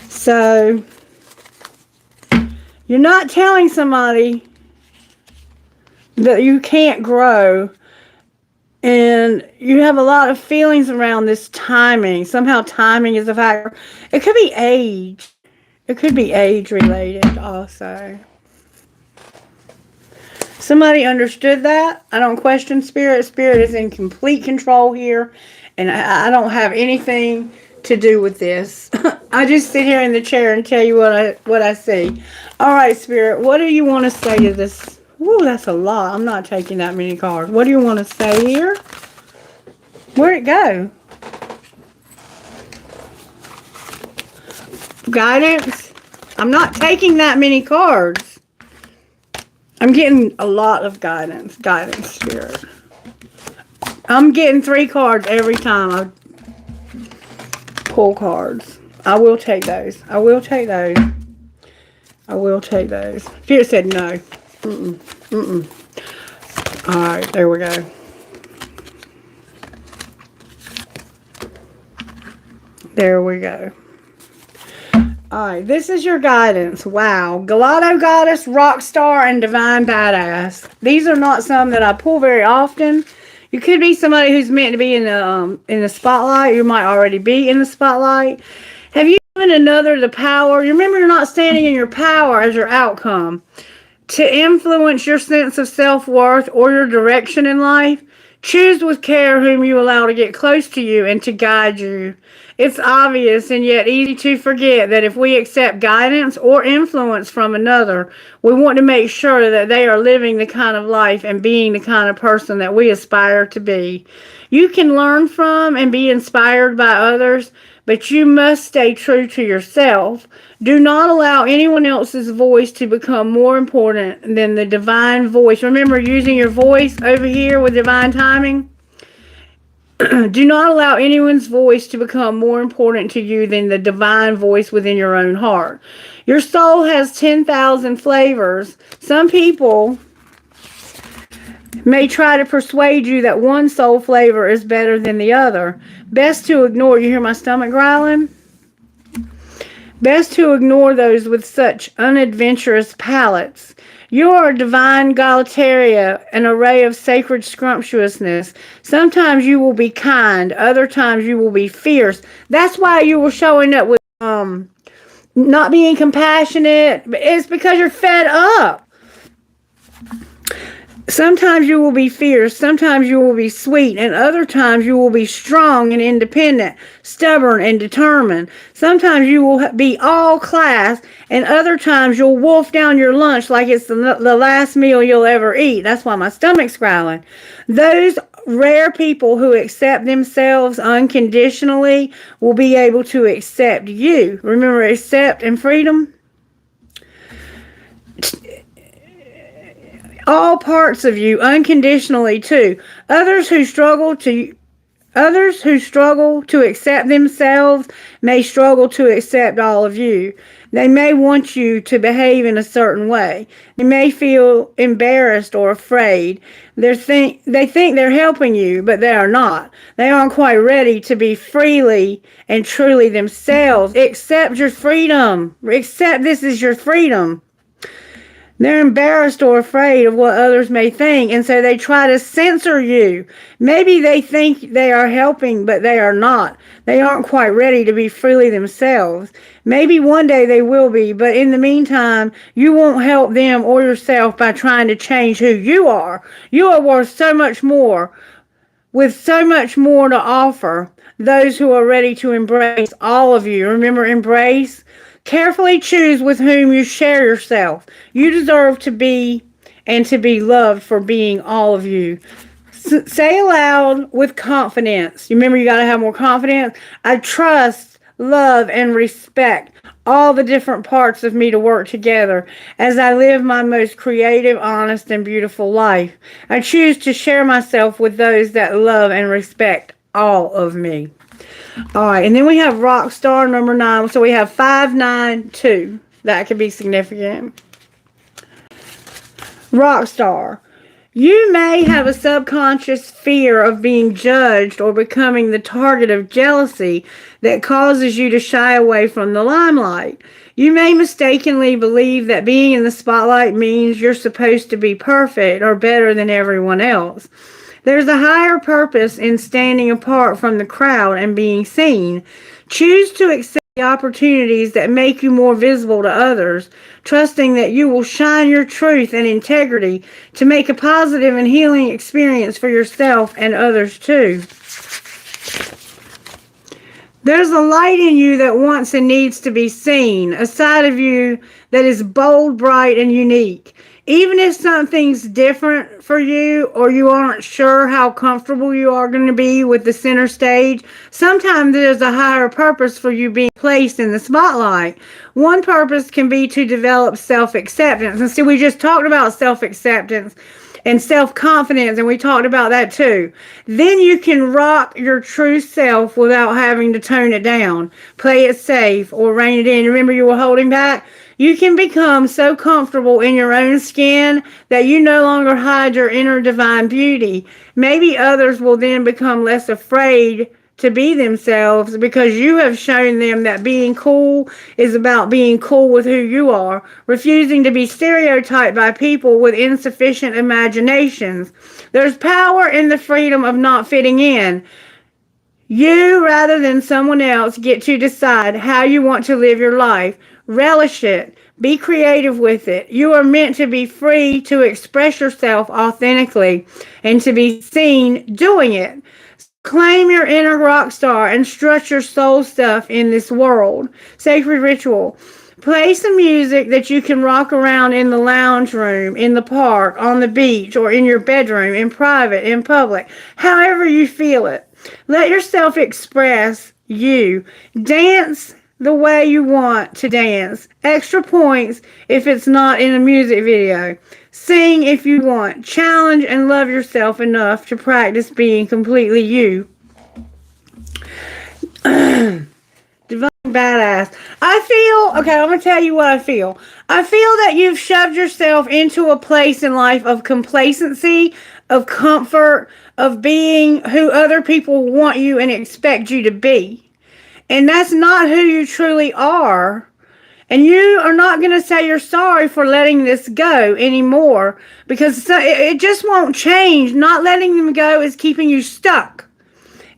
So, you're not telling somebody that you can't grow. And you have a lot of feelings around this timing. Somehow timing is a factor. It could be age. It could be age related also. Somebody understood that. I don't question Spirit. Spirit is in complete control here. And I don't have anything to do with this. I just sit here in the chair and tell you what I see. All right, Spirit, what do you want to say to this? Woo, that's a lot. I'm not taking that many cards. What do you want to say here? Where'd it go? Guidance. I'm not taking that many cards. I'm getting a lot of guidance. Guidance, Spirit. I'm getting 3 cards every time I pull cards. I will take those. I will take those. I will take those. Spirit said no. Alright, there we go. There we go. Alright, this is your guidance. Wow. Gelato Goddess, Rock Star, and Divine Badass. These are not some that I pull very often. You could be somebody who's meant to be in the spotlight. You might already be in the spotlight. Have you given another the power? You remember, you're not standing in your power as your outcome to influence your sense of self-worth or your direction in life. Choose with care whom you allow to get close to you and to guide you. It's obvious and yet easy to forget that if we accept guidance or influence from another, we want to make sure that they are living the kind of life and being the kind of person that we aspire to be. You can learn from and be inspired by others, but you must stay true to yourself. Do not allow anyone else's voice to become more important than the divine voice. Remember, using your voice over here with divine timing. Do not allow anyone's voice to become more important to you than the divine voice within your own heart. Your soul has 10,000 flavors. Some people may try to persuade you that one soul flavor is better than the other. Best to ignore. You hear my stomach growling? Best to ignore those with such unadventurous palates. You are a divine Galateria, an array of sacred scrumptiousness. Sometimes you will be kind, other times you will be fierce. That's why you were showing up with not being compassionate. It's because you're fed up. Sometimes you will be fierce, sometimes you will be sweet, and other times you will be strong and independent, stubborn and determined. Sometimes you will be all class, and other times you'll wolf down your lunch like it's the last meal you'll ever eat. That's why my stomach's growling. Those rare people who accept themselves unconditionally will be able to accept you. Remember, accept and freedom? All parts of you unconditionally too. Others who struggle to accept themselves may struggle to accept all of you. They may want you to behave in a certain way. They may feel embarrassed or afraid. They think they're helping you, but they are not. They aren't quite ready to be freely and truly themselves. Accept your freedom. Accept this is your freedom. They're embarrassed or afraid of what others may think, and so they try to censor you. Maybe they think they are helping, but they are not. They aren't quite ready to be freely themselves. Maybe one day they will be, but in the meantime, you won't help them or yourself by trying to change who you are. You are worth so much more, with so much more to offer those who are ready to embrace all of you. Remember, embrace. Carefully choose with whom you share yourself. You deserve to be and to be loved for being all of you. Say aloud with confidence. You remember, you got to have more confidence. I trust, love, and respect all the different parts of me to work together as I live my most creative, honest, and beautiful life. I choose to share myself with those that love and respect all of me. All right, and then we have Rock Star number 9. So we have 592. That could be significant. Rock Star. You may have a subconscious fear of being judged or becoming the target of jealousy that causes you to shy away from the limelight. You may mistakenly believe that being in the spotlight means you're supposed to be perfect or better than everyone else. There's a higher purpose in standing apart from the crowd and being seen. Choose to accept the opportunities that make you more visible to others, trusting that you will shine your truth and integrity to make a positive and healing experience for yourself and others too. There's a light in you that wants and needs to be seen, a side of you that is bold, bright, and unique. Even if something's different for you or you aren't sure how comfortable you are going to be with the center stage, sometimes there's a higher purpose for you being placed in the spotlight. One purpose can be to develop self-acceptance. And see, we just talked about self-acceptance and self-confidence, and we talked about that too. Then you can rock your true self without having to tone it down, play it safe, or rein it in. Remember, you were holding back? You can become so comfortable in your own skin that you no longer hide your inner divine beauty. Maybe others will then become less afraid to be themselves because you have shown them that being cool is about being cool with who you are, refusing to be stereotyped by people with insufficient imaginations. There's power in the freedom of not fitting in. You, rather than someone else, get to decide how you want to live your life. Relish it. Be creative with it. You are meant to be free to express yourself authentically and to be seen doing it. Claim your inner rock star and strut your soul stuff in this world. Sacred ritual. Play some music that you can rock around in the lounge room, in the park, on the beach, or in your bedroom, in private, in public, however you feel it. Let yourself express you. Dance the way you want to dance. Extra points if it's not in a music video. Sing if you want. Challenge and love yourself enough to practice being completely you. Divine badass. Okay, I'm going to tell you what I feel. I feel that you've shoved yourself into a place in life of complacency, of comfort, of being who other people want you and expect you to be. And that's not who you truly are. And you are not going to say you're sorry for letting this go anymore because it just won't change. Not letting them go is keeping you stuck.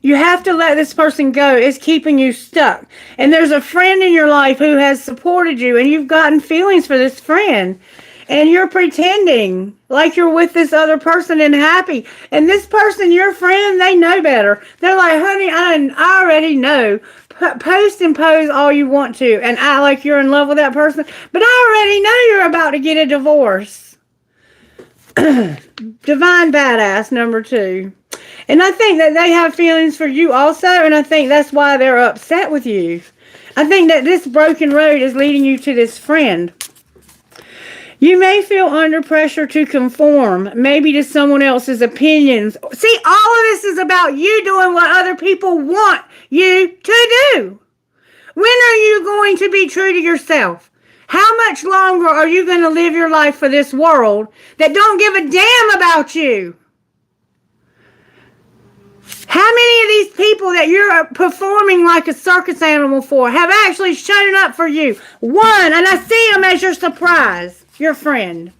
You have to let this person go. It's keeping you stuck. And there's a friend in your life who has supported you and you've gotten feelings for this friend. And you're pretending like you're with this other person and happy. And this person, your friend, they know better. They're like, honey, I already know. Post and pose all you want to and act like you're in love with that person. But I already know you're about to get a divorce. Divine badass, number 2. And I think that they have feelings for you also. And I think that's why they're upset with you. I think that this broken road is leading you to this friend. You may feel under pressure to conform, maybe to someone else's opinions. See, all of this is about you doing what other people want you to do. When are you going to be true to yourself? How much longer are you going to live your life for this world that don't give a damn about you? How many of these people that you're performing like a circus animal for have actually shown up for you? One, and I see them as your surprise. Your friend.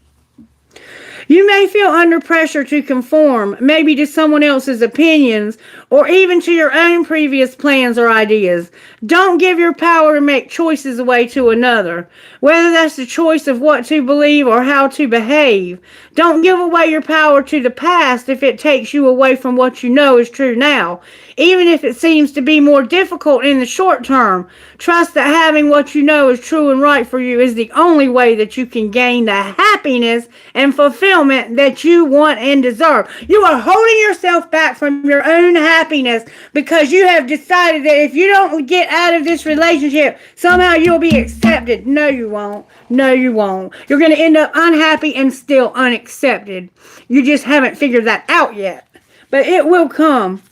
You may feel under pressure to conform, maybe to someone else's opinions, or even to your own previous plans or ideas. Don't give your power to make choices away to another, whether that's the choice of what to believe or how to behave. Don't give away your power to the past if it takes you away from what you know is true now, even if it seems to be more difficult in the short term. Trust that having what you know is true and right for you is the only way that you can gain the happiness and fulfillment that you want and deserve. You are holding yourself back from your own happiness because you have decided that if you don't get out of this relationship, somehow you'll be accepted. No, you won't. No, you won't. You're going to end up unhappy and still unaccepted. You just haven't figured that out yet. But it will come.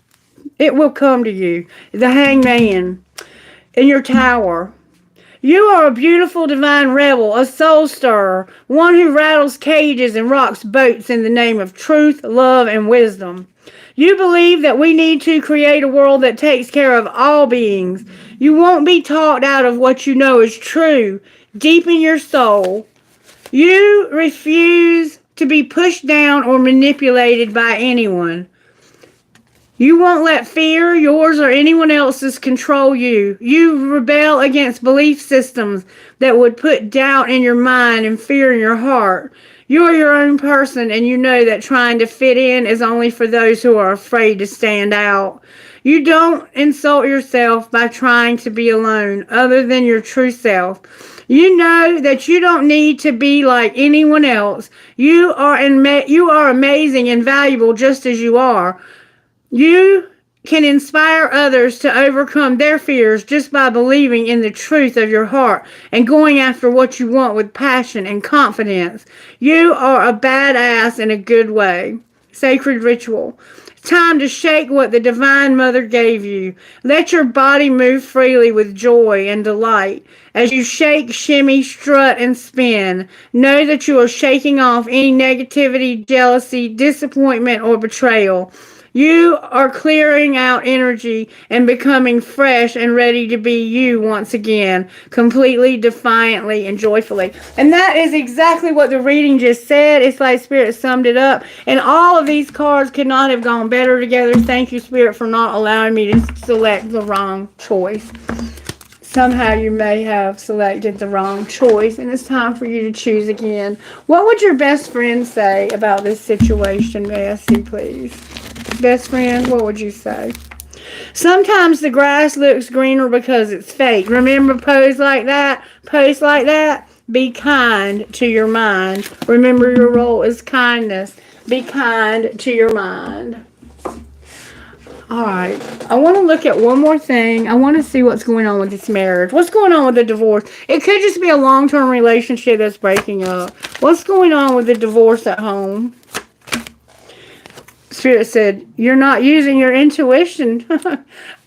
It will come to you. The hangman in your tower. You are a beautiful divine rebel, a soul stirrer, one who rattles cages and rocks boats in the name of truth, love, and wisdom. You believe that we need to create a world that takes care of all beings. You won't be talked out of what you know is true deep in your soul. You refuse to be pushed down or manipulated by anyone. You won't let fear, yours or anyone else's, control you. You rebel against belief systems that would put doubt in your mind and fear in your heart. You are your own person, and you know that trying to fit in is only for those who are afraid to stand out. You don't insult yourself by trying to be alone other than your true self. You know that you don't need to be like anyone else. You are amazing and valuable just as you are. You can inspire others to overcome their fears just by believing in the truth of your heart and going after what you want with passion and confidence. You are a badass in a good way. Sacred ritual. It's time to shake what the Divine Mother gave you. Let your body move freely with joy and delight. As you shake, shimmy, strut, and spin, know that you are shaking off any negativity, jealousy, disappointment, or betrayal. You are clearing out energy and becoming fresh and ready to be you once again, completely, defiantly, and joyfully. And that is exactly what the reading just said. It's like Spirit summed it up. And all of these cards could not have gone better together. Thank you, Spirit, for not allowing me to select the wrong choice. Somehow you may have selected the wrong choice, and it's time for you to choose again. What would your best friend say about this situation? May I see, please? Best friend, what would you say? Sometimes the grass looks greener because it's fake. Remember, posts like that. Be kind to your mind. Remember, your role is kindness. Be kind to your mind. All right. I want to look at one more thing. I want to see what's going on with this marriage. What's going on with the divorce? It could just be a long-term relationship that's breaking up. What's going on with the divorce at home? Spirit said, you're not using your intuition.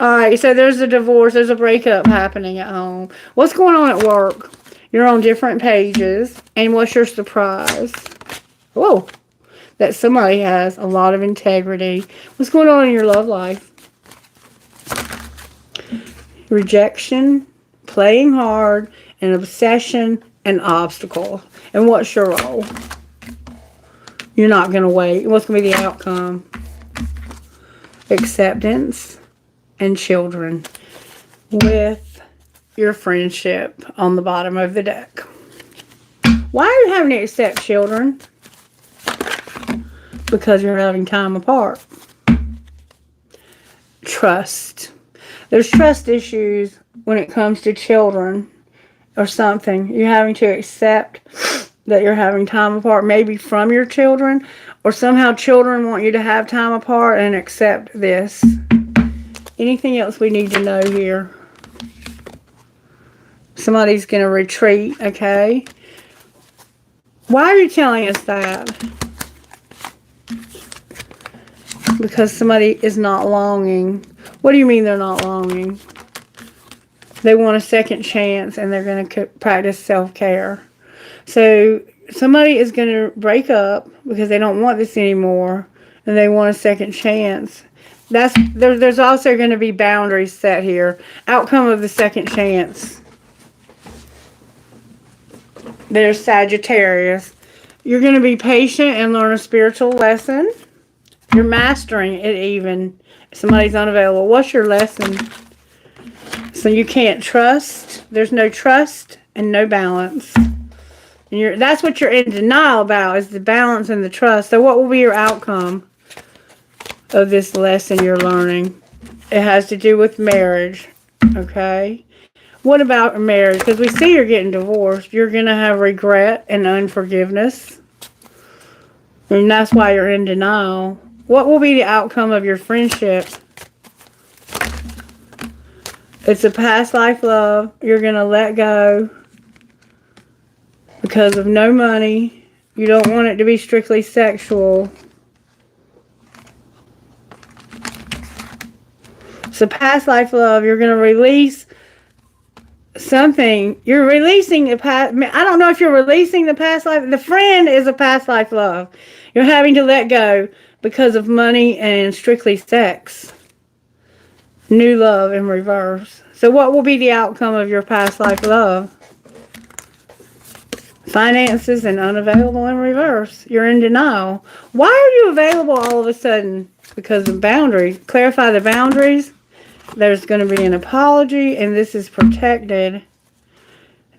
All right, so there's a divorce. There's a breakup happening at home. What's going on at work? You're on different pages. And what's your surprise? Whoa, that somebody has a lot of integrity. What's going on in your love life? Rejection, playing hard, an obsession, an obstacle. And what's your role? You're not going to wait. What's going to be the outcome? Acceptance and children with your friendship on the bottom of the deck. Why are you having to accept children? Because you're having time apart. Trust. There's trust issues when it comes to children or something. You're having to accept that you're having time apart, maybe from your children, or somehow children want you to have time apart and accept this. Anything else we need to know here? Somebody's going to retreat, okay? Why are you telling us that? Because somebody is not longing. What do you mean they're not longing? They want a second chance and they're going to practice self-care. So somebody is going to break up because they don't want this anymore and they want a second chance. There's also going to be boundaries set here. Outcome of the second chance. There's Sagittarius. You're going to be patient and learn a spiritual lesson. You're mastering it even. Somebody's unavailable. What's your lesson? So you can't trust. There's no trust and no balance. And that's what you're in denial about, is the balance and the trust. So what will be your outcome of this lesson you're learning? It has to do with marriage, okay? What about marriage? Because we see you're getting divorced. You're going to have regret and unforgiveness. And that's why you're in denial. What will be the outcome of your friendship? It's a past life love. You're going to let go because of no money. You don't want it to be strictly sexual. It's a past life love. You're going to release something. You're releasing the past. I don't know if you're releasing the past life. The friend is a past life love. You're having to let go because of money and strictly sex. New love in reverse. So what will be the outcome of your past life love? Finances and unavailable in reverse. You're in denial. Why are you available all of a sudden? Because of boundaries. Clarify the boundaries. There's going to be an apology, and this is protected.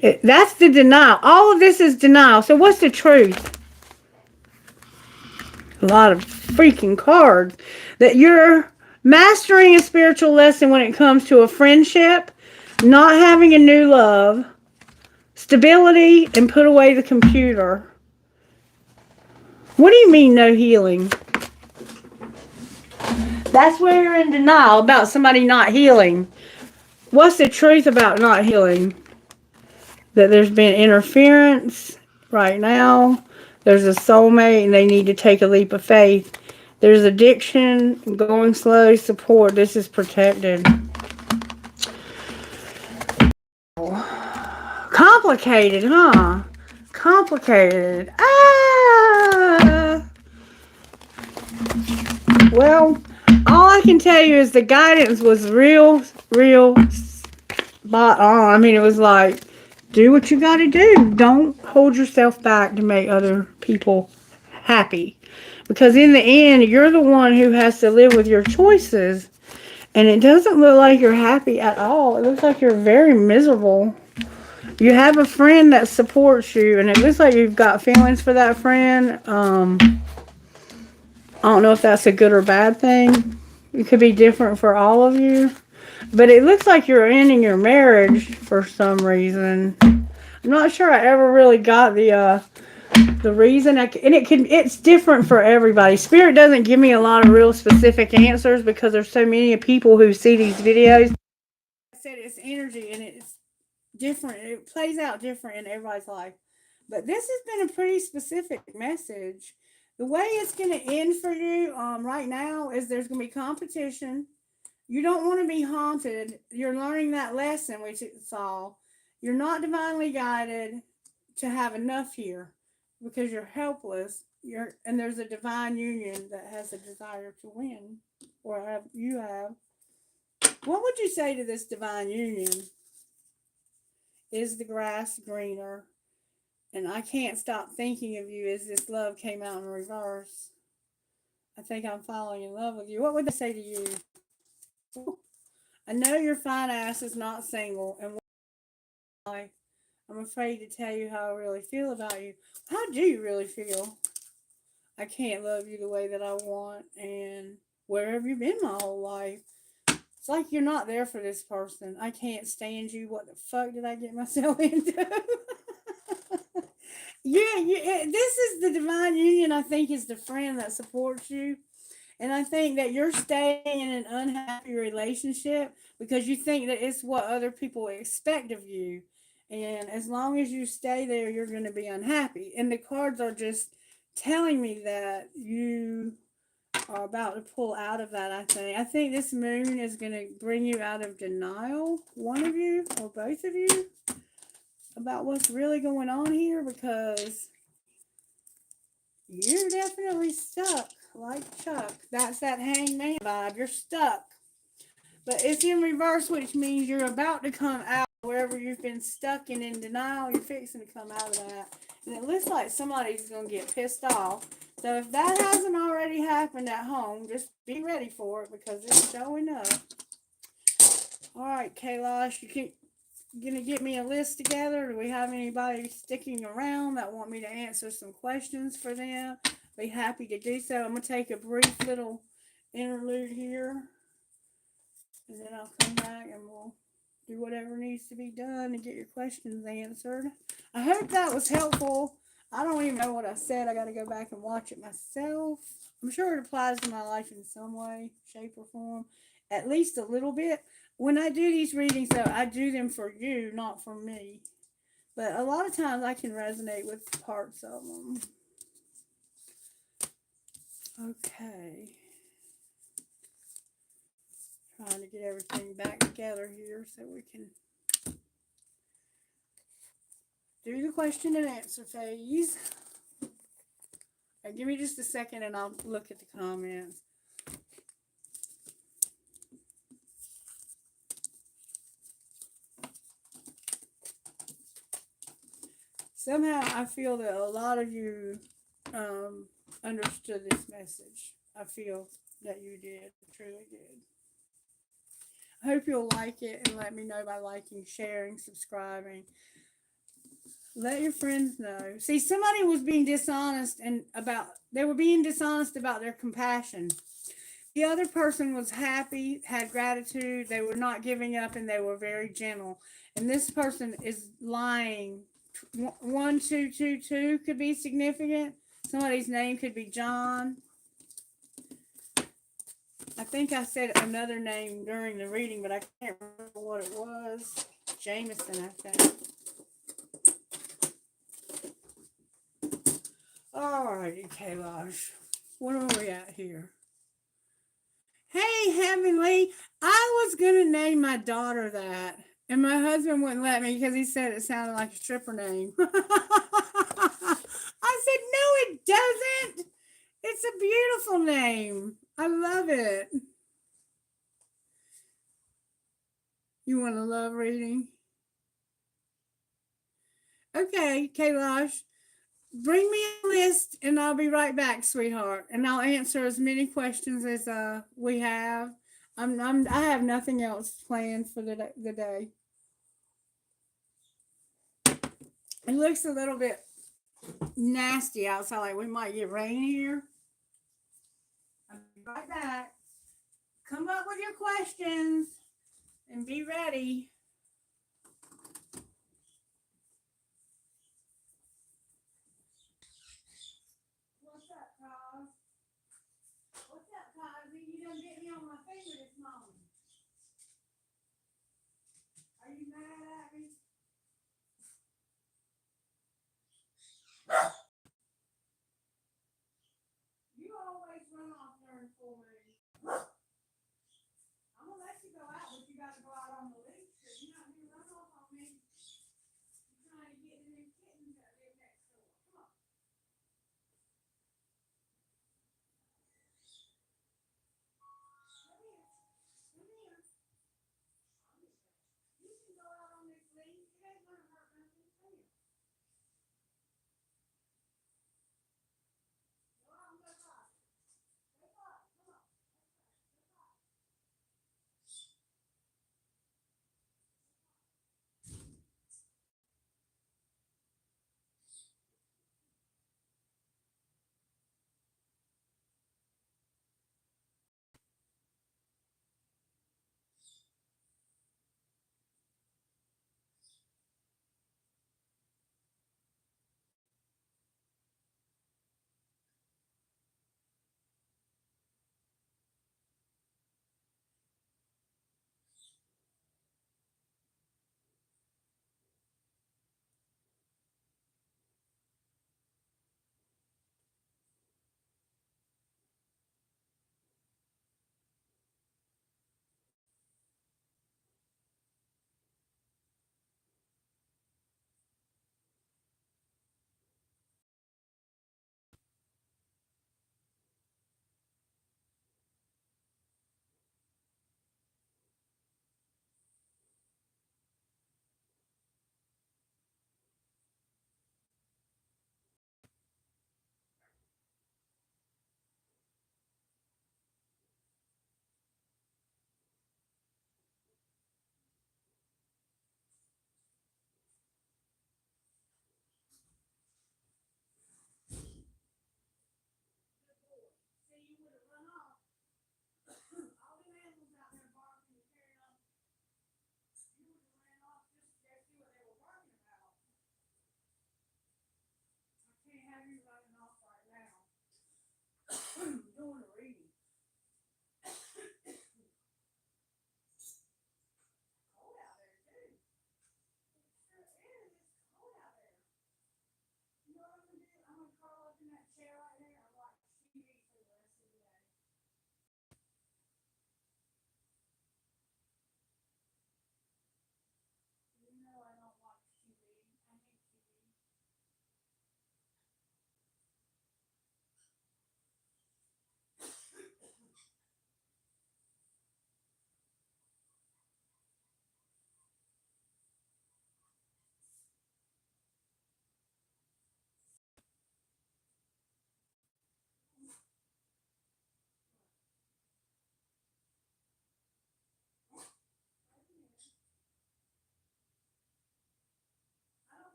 That's the denial. All of this is denial. So what's the truth? A lot of freaking cards. That you're Mastering a spiritual lesson when it comes to a friendship, not having a new love, stability, and put away the computer. What do you mean no healing? That's where you're in denial about somebody not healing. What's the truth about not healing? That there's been interference right now. There's a soulmate and they need to take a leap of faith. There's addiction, going slow, support. This is protected. Complicated, huh? Complicated. Well, all I can tell you is the guidance was real spot on. I mean, it was like, do what you gotta do. Don't hold yourself back to make other people happy. Because in the end, you're the one who has to live with your choices. And it doesn't look like you're happy at all. It looks like you're very miserable. You have a friend that supports you, and it looks like you've got feelings for that friend. I don't know if that's a good or bad thing. It could be different for all of you. But it looks like you're ending your marriage for some reason. I'm not sure I ever really got the reason. It's different for everybody. Spirit doesn't give me a lot of real specific answers because there's so many people who see these videos. I said it's energy and it's different. It plays out different in everybody's life. But this has been a pretty specific message. The way it's going to end for you right now is there's going to be competition. You don't want to be haunted. You're learning that lesson, which it's all. You're not divinely guided to have enough here because you're helpless. And there's a divine union that has a desire to win, or you have. What would you say to this divine union? Is the grass greener? And I can't stop thinking of you as this love came out in reverse. I think I'm falling in love with you. What would they say to you? I know your fine ass is not single, and I'm afraid to tell you how I really feel about you. How do you really feel? I can't love you the way that I want, and where have you been my whole life? It's like you're not there for this person. I can't stand you. What the fuck did I get myself into? This is the divine union. I think is the friend that supports you. And I think that you're staying in an unhappy relationship because you think that it's what other people expect of you. And as long as you stay there, you're going to be unhappy. And the cards are just telling me that you are about to pull out of that, I think. I think this moon is going to bring you out of denial, one of you or both of you, about what's really going on here because you're definitely stuck. Like Chuck. That's that hangman vibe. You're stuck. But it's in reverse, which means you're about to come out wherever you've been stuck and in denial. You're fixing to come out of that. And it looks like somebody's going to get pissed off. So if that hasn't already happened at home, just be ready for it because it's showing up. Alright, Kailash, you gonna get me a list together? Do we have anybody sticking around that want me to answer some questions for them? Be happy to do so. I'm going to take a brief little interlude here. And then I'll come back and we'll do whatever needs to be done to get your questions answered. I hope that was helpful. I don't even know what I said. I got to go back and watch it myself. I'm sure it applies to my life in some way, shape, or form. At least a little bit. When I do these readings, though, I do them for you, not for me. But a lot of times I can resonate with parts of them. Okay. Trying to get everything back together here so we can do the question and answer phase. Right, give me just a second and I'll look at the comments. Somehow I feel that a lot of you understood this message. I feel that you did, truly did. I hope you'll like it and let me know by liking, sharing, subscribing. Let your friends know. See, somebody was being dishonest they were being dishonest about their compassion. The other person was happy, had gratitude, they were not giving up, and they were very gentle. And this person is lying. 1222 could be significant. Somebody's name could be John. I think I said another name during the reading, but I can't remember what it was. Jameson, I think. Alrighty, Kailash. What are we at here? Hey, Heavenly, I was going to name my daughter that, and my husband wouldn't let me because he said it sounded like a stripper name. I said, no, it doesn't. It's a beautiful name. I love it. You want a love reading? Okay, Kailash, bring me a list and I'll be right back, sweetheart. And I'll answer as many questions as we have. I have nothing else planned for the day. It looks a little bit nasty outside, like we might get rain here. I'll be right back. Come up with your questions and be ready. What's up, Cos? What's up, Cosby? You done get me on my finger this morning. Are you mad at me? You always run off during full moon. I'm gonna let you go out, but you got to go out on the leash. Cause you're not gonna run off on me. You're trying to get in them kittens that live next door. Come on. Come here. Come here. You can go out on this leash. It ain't gonna hurt nothing. Come here. Go out and go fight. Go fight. Come on. Go fight.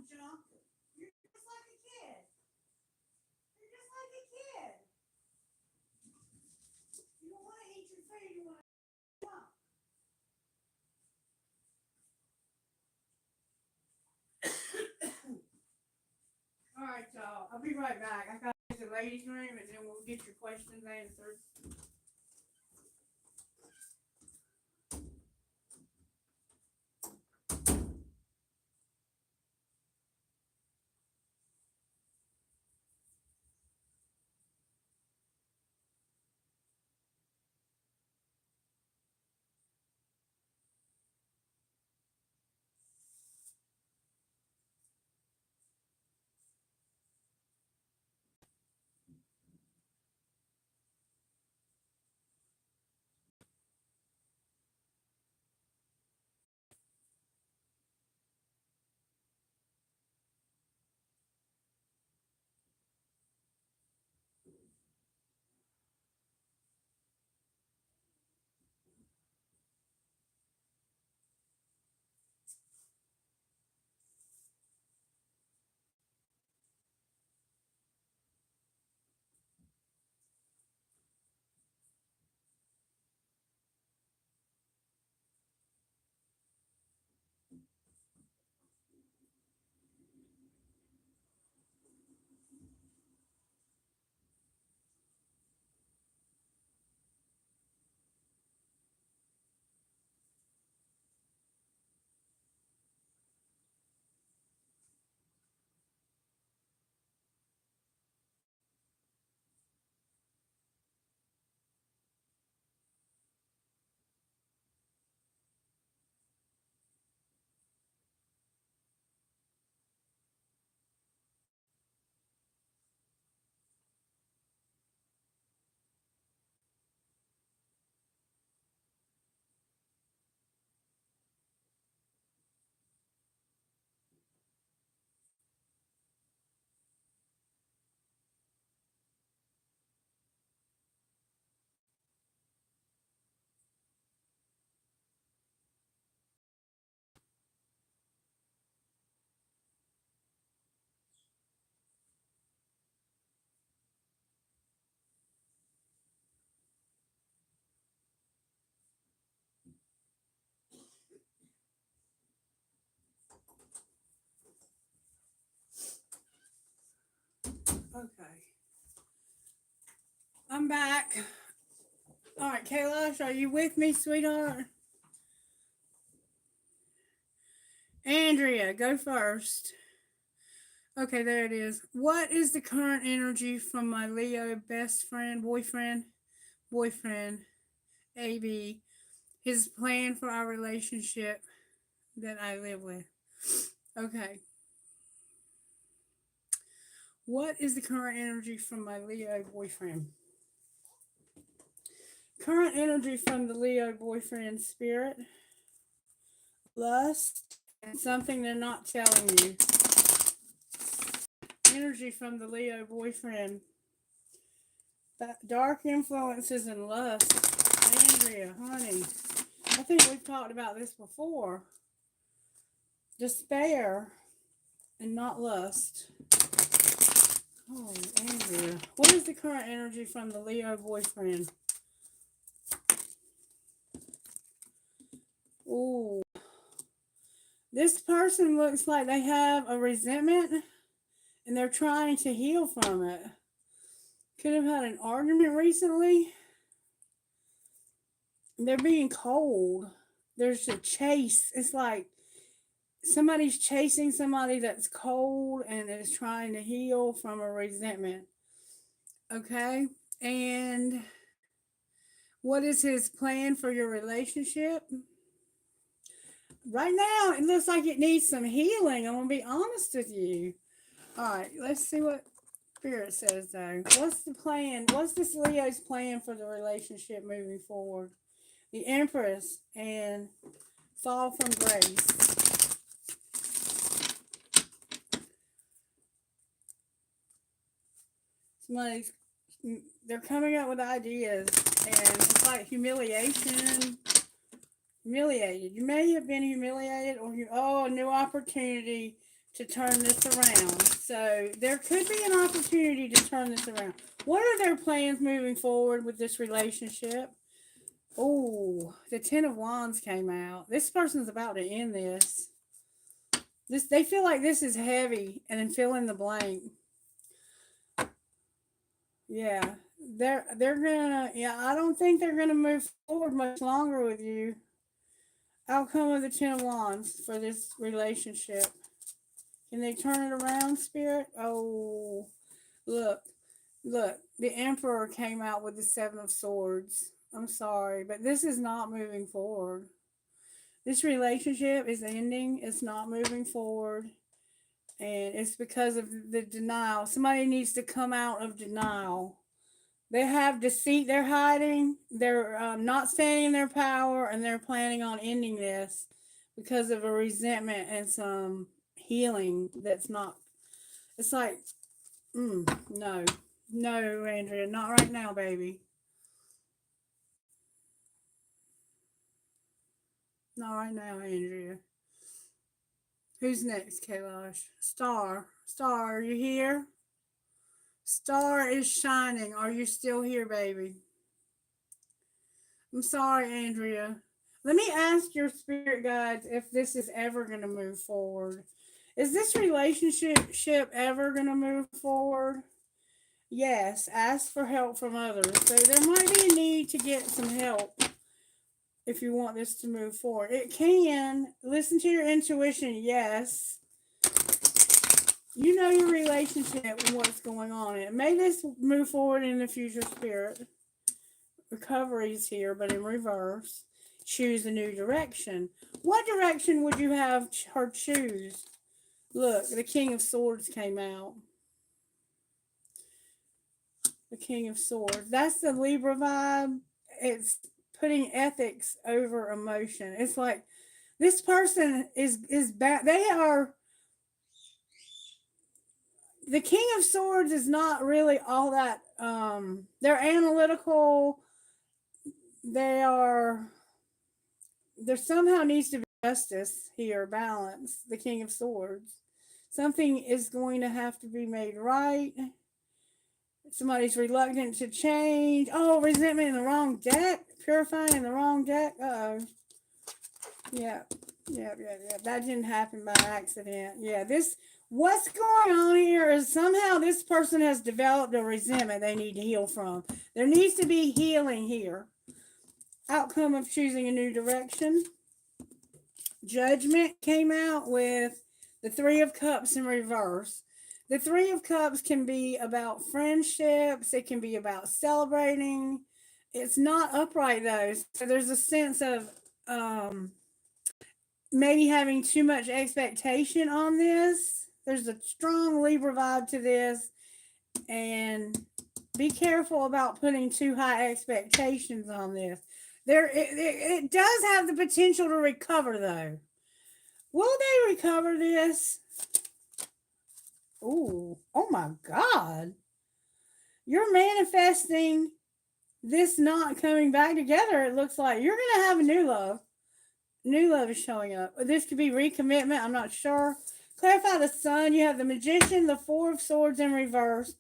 junk. You're just like a kid. You're just like a kid. You don't want to eat your food. You want to eat junk. All right, y'all. I'll be right back. I got to the ladies' room, and then we'll get your questions answered. Okay. I'm back. All right, Kayla, are you with me, sweetheart? Andrea, go first. Okay, there it is. What is the current energy from my Leo best friend, boyfriend, AB, his plan for our relationship that I live with? Okay. What is the current energy from my Leo boyfriend? Current energy from the Leo boyfriend: spirit, lust, and something they're not telling you. Energy from the Leo boyfriend: dark influences and lust. Andrea, honey, I think we've talked about this before. Despair and not lust. Oh, Andrea. What is the current energy from the Leo boyfriend? Ooh. This person looks like they have a resentment and they're trying to heal from it. Could have had an argument recently. They're being cold. There's a chase. It's like somebody's chasing somebody that's cold and is trying to heal from a resentment. Okay? And what is his plan for your relationship? Right now, it looks like it needs some healing. I'm going to be honest with you. All right, let's see what Spirit says, though. What's the plan? What's this Leo's plan for the relationship moving forward? The Empress and fall from grace. Somebody's, they're coming up with ideas, and it's like humiliation. Humiliated. You may have been humiliated, or a new opportunity to turn this around. So there could be an opportunity to turn this around. What are their plans moving forward with this relationship? Oh, the Ten of Wands came out. This person's about to end this. They feel like this is heavy, and then fill in the blank. Yeah, they're gonna. Yeah, I don't think they're gonna move forward much longer with you. Outcome of the Ten of Wands for this relationship. Can they turn it around, Spirit? Oh, look, look. The Emperor came out with the Seven of Swords. I'm sorry, but this is not moving forward. This relationship is ending. It's not moving forward. And it's because of the denial. Somebody needs to come out of denial. They have deceit they're hiding. They're not standing in their power, and they're planning on ending this because of a resentment and some healing that's not. It's like, no, no, Andrea, not right now, baby. Not right now, Andrea. Who's next, Kailash? Star. Star, are you here? Star is shining. Are you still here, baby? I'm sorry, Andrea. Let me ask your spirit guides if this is ever going to move forward. Is this relationship ever going to move forward? Yes, ask for help from others. So there might be a need to get some help if you want this to move forward. It can. Listen to your intuition, yes. You know your relationship and what's going on. It may this move forward in the future, spirit. Recovery is here, but in reverse. Choose a new direction. What direction would you have her choose? Look, the King of Swords came out. The King of Swords. That's the Libra vibe. It's putting ethics over emotion. It's like this person is bad. They are. The King of Swords is not really all that. They're analytical. They are. There somehow needs to be justice here, balance. The King of Swords. Something is going to have to be made right. Somebody's reluctant to change. Oh, resentment in the wrong deck. Purifying in the wrong deck. Uh-oh. Yeah. Yeah. That didn't happen by accident. Yeah, what's going on here is somehow this person has developed a resentment they need to heal from. There needs to be healing here. Outcome of choosing a new direction. Judgment came out with the Three of Cups in reverse. The Three of Cups can be about friendships. It can be about celebrating. It's not upright though. So there's a sense of maybe having too much expectation on this. There's a strong Libra vibe to this. And be careful about putting too high expectations on this. It does have the potential to recover though. Will they recover this? Ooh, oh my God. You're manifesting this not coming back together. It looks like you're going to have a new love. New love is showing up. This could be recommitment. I'm not sure. Clarify the Sun. You have the Magician, the Four of Swords in reverse,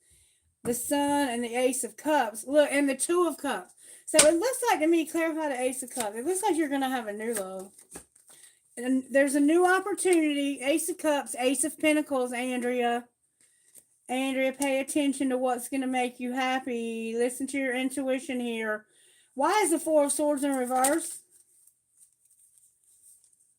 the Sun, and the Ace of Cups. Look, and the Two of Cups. So it looks like to me, clarify the Ace of Cups. It looks like you're going to have a new love. And there's a new opportunity. Ace of Cups, Ace of Pentacles, Andrea. Andrea, pay attention to what's going to make you happy. Listen to your intuition here. Why is the Four of Swords in reverse?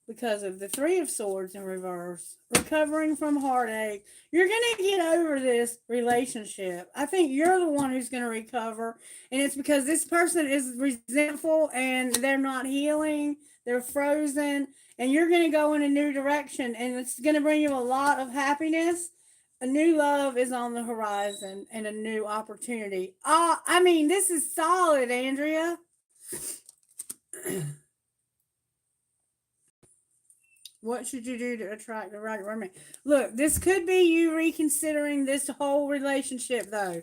Because of the Three of Swords in reverse. Recovering from heartache. You're going to get over this relationship. I think you're the one who's going to recover. And it's because this person is resentful and they're not healing. They're frozen. And you're going to go in a new direction. And it's going to bring you a lot of happiness. A new love is on the horizon and a new opportunity. I mean, this is solid, Andrea. What should you do to attract the right romance? Look, this could be you reconsidering this whole relationship, though.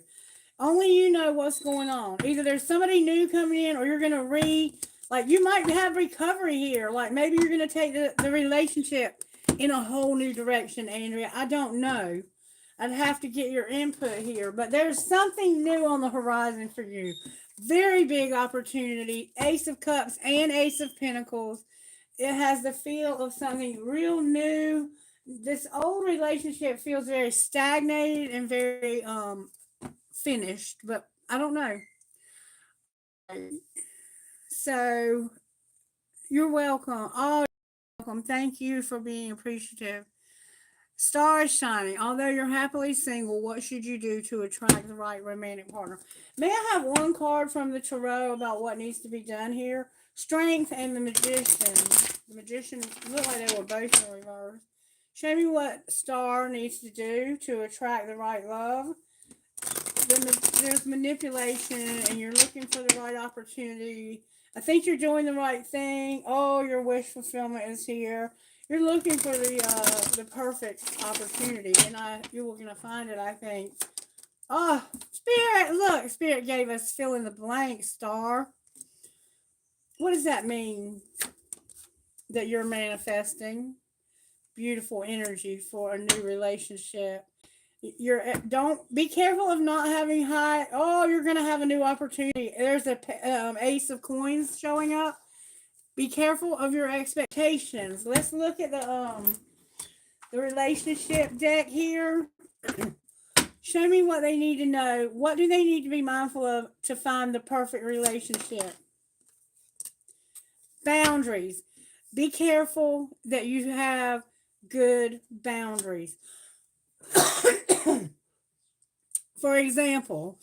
Only you know what's going on. Either there's somebody new coming in or you're going to like, you might have recovery here. Like, maybe you're going to take the relationship in a whole new direction, Andrea. I don't know. I'd have to get your input here, but there's something new on the horizon for you. Very big opportunity. Ace of Cups and Ace of Pentacles. It has the feel of something real new. This old relationship feels very stagnated and very finished, but I don't know. So you're welcome. Oh, you're welcome. Thank you for being appreciative. Star is shining. Although you're happily single, what should you do to attract the right romantic partner? May I have one card from the tarot about what needs to be done here? Strength and the Magician. The Magician looked like they were both in reverse. Show me what Star needs to do to attract the right love. There's manipulation, and you're looking for the right opportunity. I think you're doing the right thing. Oh, your wish fulfillment is here. You're looking for the perfect opportunity, and you're gonna find it. I think. Oh, Spirit! Look, Spirit gave us fill in the blank. Star. What does that mean? That you're manifesting beautiful energy for a new relationship. You're don't be careful of not having high. Oh, you're gonna have a new opportunity. There's a ace of coins showing up. Be careful of your expectations. Let's look at the relationship deck here. Show me what they need to know. What do they need to be mindful of to find the perfect relationship? Boundaries. Be careful that you have good boundaries. For example,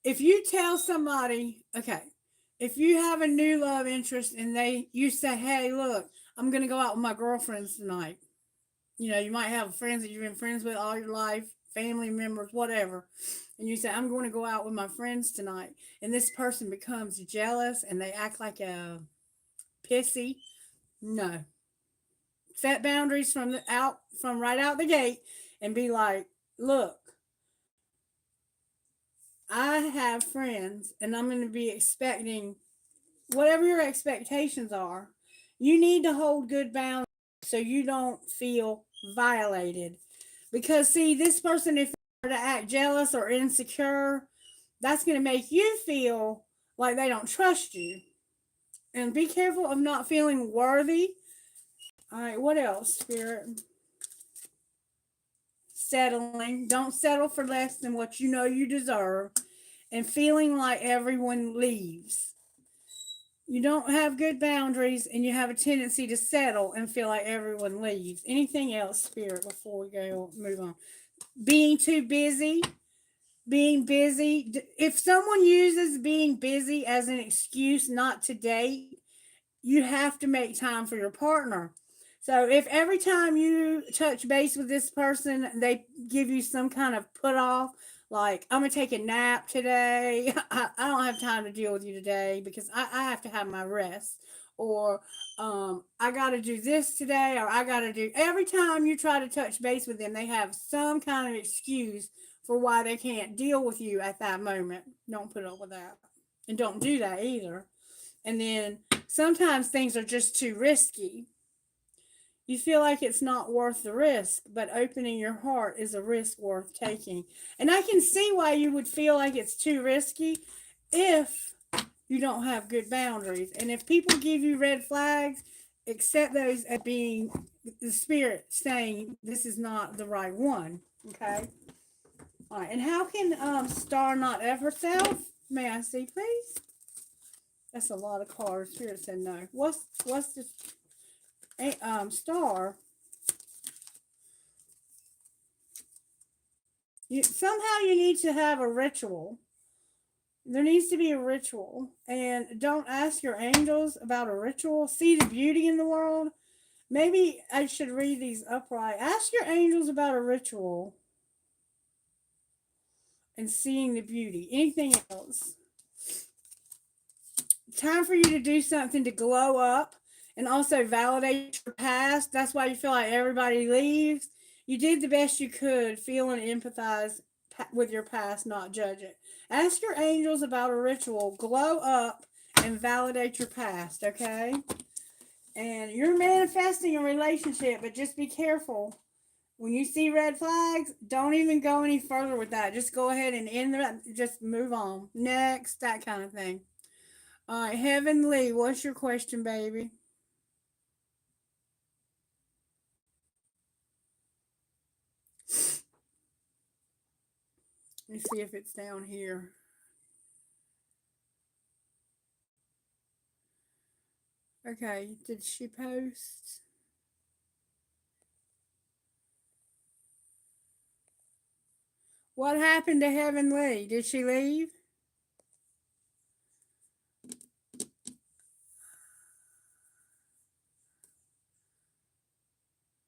if you tell somebody, okay, if you have a new love interest and you say, hey, look, I'm going to go out with my girlfriends tonight. You know, you might have friends that you've been friends with all your life, family members, whatever. And you say, I'm going to go out with my friends tonight. And this person becomes jealous and they act like a pissy. No. Set boundaries from right out the gate and be like, look, I have friends and I'm going to be expecting whatever your expectations are. You need to hold good boundaries so you don't feel violated. Because, see, this person, if they were to act jealous or insecure, that's going to make you feel like they don't trust you. And be careful of not feeling worthy. All right, what else, Spirit? Settling. Don't settle for less than what you know you deserve. And feeling like everyone leaves. You don't have good boundaries and you have a tendency to settle and feel like everyone leaves. Anything else, Spirit, before we go move on? Being too busy. Being busy. If someone uses being busy as an excuse not to date, you have to make time for your partner. So if every time you touch base with this person, they give you some kind of put off, like, I'm going to take a nap today. I don't have time to deal with you today because I have to have my rest. Or I got to do this today. Or I got to do. Every time you try to touch base with them, they have some kind of excuse for why they can't deal with you at that moment. Don't put up with that. And don't do that either. And then sometimes things are just too risky. You feel like it's not worth the risk, but opening your heart is a risk worth taking. And I can see why you would feel like it's too risky if you don't have good boundaries. And if people give you red flags, accept those as being the spirit saying this is not the right one. Okay? All right. And how can Star not F herself? May I see, please? That's a lot of cards. Spirit said no. What's this Star? Somehow you need to have a ritual. There needs to be a ritual. And don't ask your angels about a ritual. See the beauty in the world. Maybe I should read these upright. Ask your angels about a ritual and seeing the beauty. Anything else? Time for you to do something to glow up and also validate your past. That's why you feel like everybody leaves. You did the best you could, feel and empathize with your past, not judge it. Ask your angels about a ritual, glow up, and validate your past, okay? And you're manifesting a relationship, but just be careful. When you see red flags, don't even go any further with that. Just go ahead and end that. Just move on. Next, that kind of thing. All right, Heavenly, what's your question, baby? Let me see if it's down here. Okay, did she post? What happened to Heavenly? Did she leave?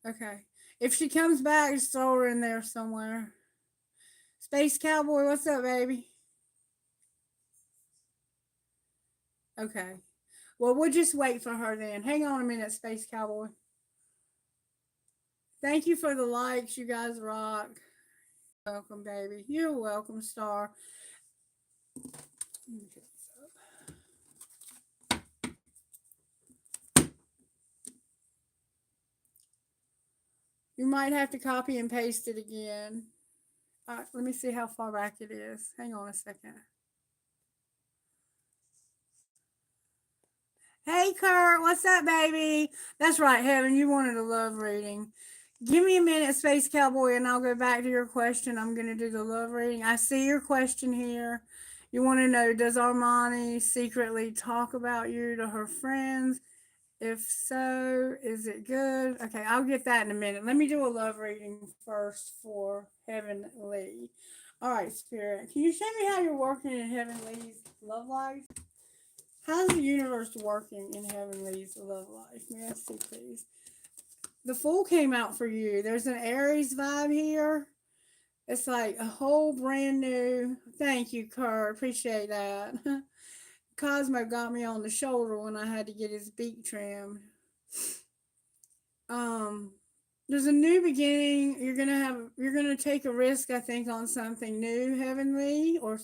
Okay. If she comes back, just throw her in there somewhere. Space Cowboy, what's up, baby? Okay. Well, we'll just wait for her then. Hang on a minute, Space Cowboy. Thank you for the likes. You guys rock. Welcome, baby. You're welcome, Star. You might have to copy and paste it again. Let me see how far back it is. Hang on a second. Hey, Kurt, what's up, baby? That's right, Heaven. You wanted a love reading. Give me a minute, Space Cowboy, and I'll go back to your question. I'm going to do the love reading. I see your question here. You want to know, does Armani secretly talk about you to her friends? If so, is it good? Okay, I'll get that in a minute. Let me do a love reading first for Heavenly. All right, Spirit. Can you show me how you're working in Heavenly's love life? How's the universe working in Heavenly's love life? May I see, please? The Fool came out for you. There's an Aries vibe here. It's like a whole brand new. Thank you, Kurt. Appreciate that. Cosmo got me on the shoulder when I had to get his beak trimmed. Um, there's a new beginning. You're gonna take a risk, I think, on something new, Heavenly, or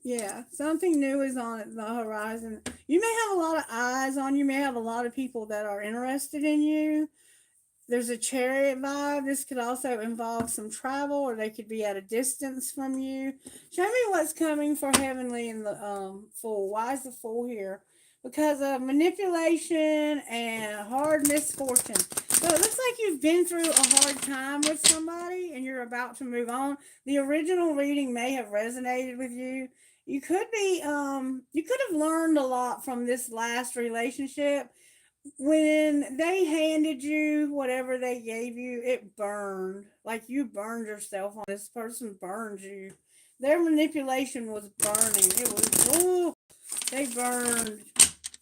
yeah, something new is on the horizon. You may have a lot of eyes on you. May have a lot of people that are interested in you. There's a Chariot vibe. This could also involve some travel, or they could be at a distance from you. Show me what's coming for Heavenly and the Fool. Why is the Fool here? Because of manipulation and hard misfortune. So it looks like you've been through a hard time with somebody and you're about to move on. The original reading may have resonated with you. You could have learned a lot from this last relationship. When they handed you whatever they gave you, it burned. Like you burned yourself on this person burned you. Their manipulation was burning. It was, ooh, they burned.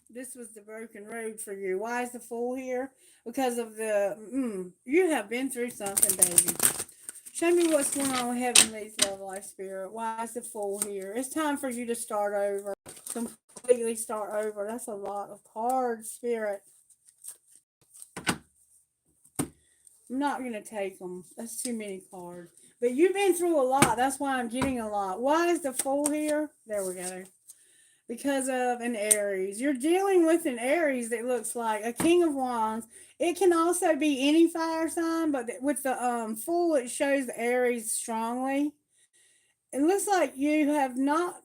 This was the broken road for you. Why is the Fool here? Because of you have been through something, baby. Show me what's going on with Heavenly's love life, Spirit. Why is the Fool here? It's time for you to start over. Completely start over. That's a lot of cards, Spirit. I'm not going to take them. That's too many cards. But you've been through a lot. That's why I'm getting a lot. Why is the Fool here? There we go. Because of an Aries. You're dealing with an Aries that looks like a King of Wands. It can also be any fire sign, but with the Fool, it shows the Aries strongly. It looks like you have not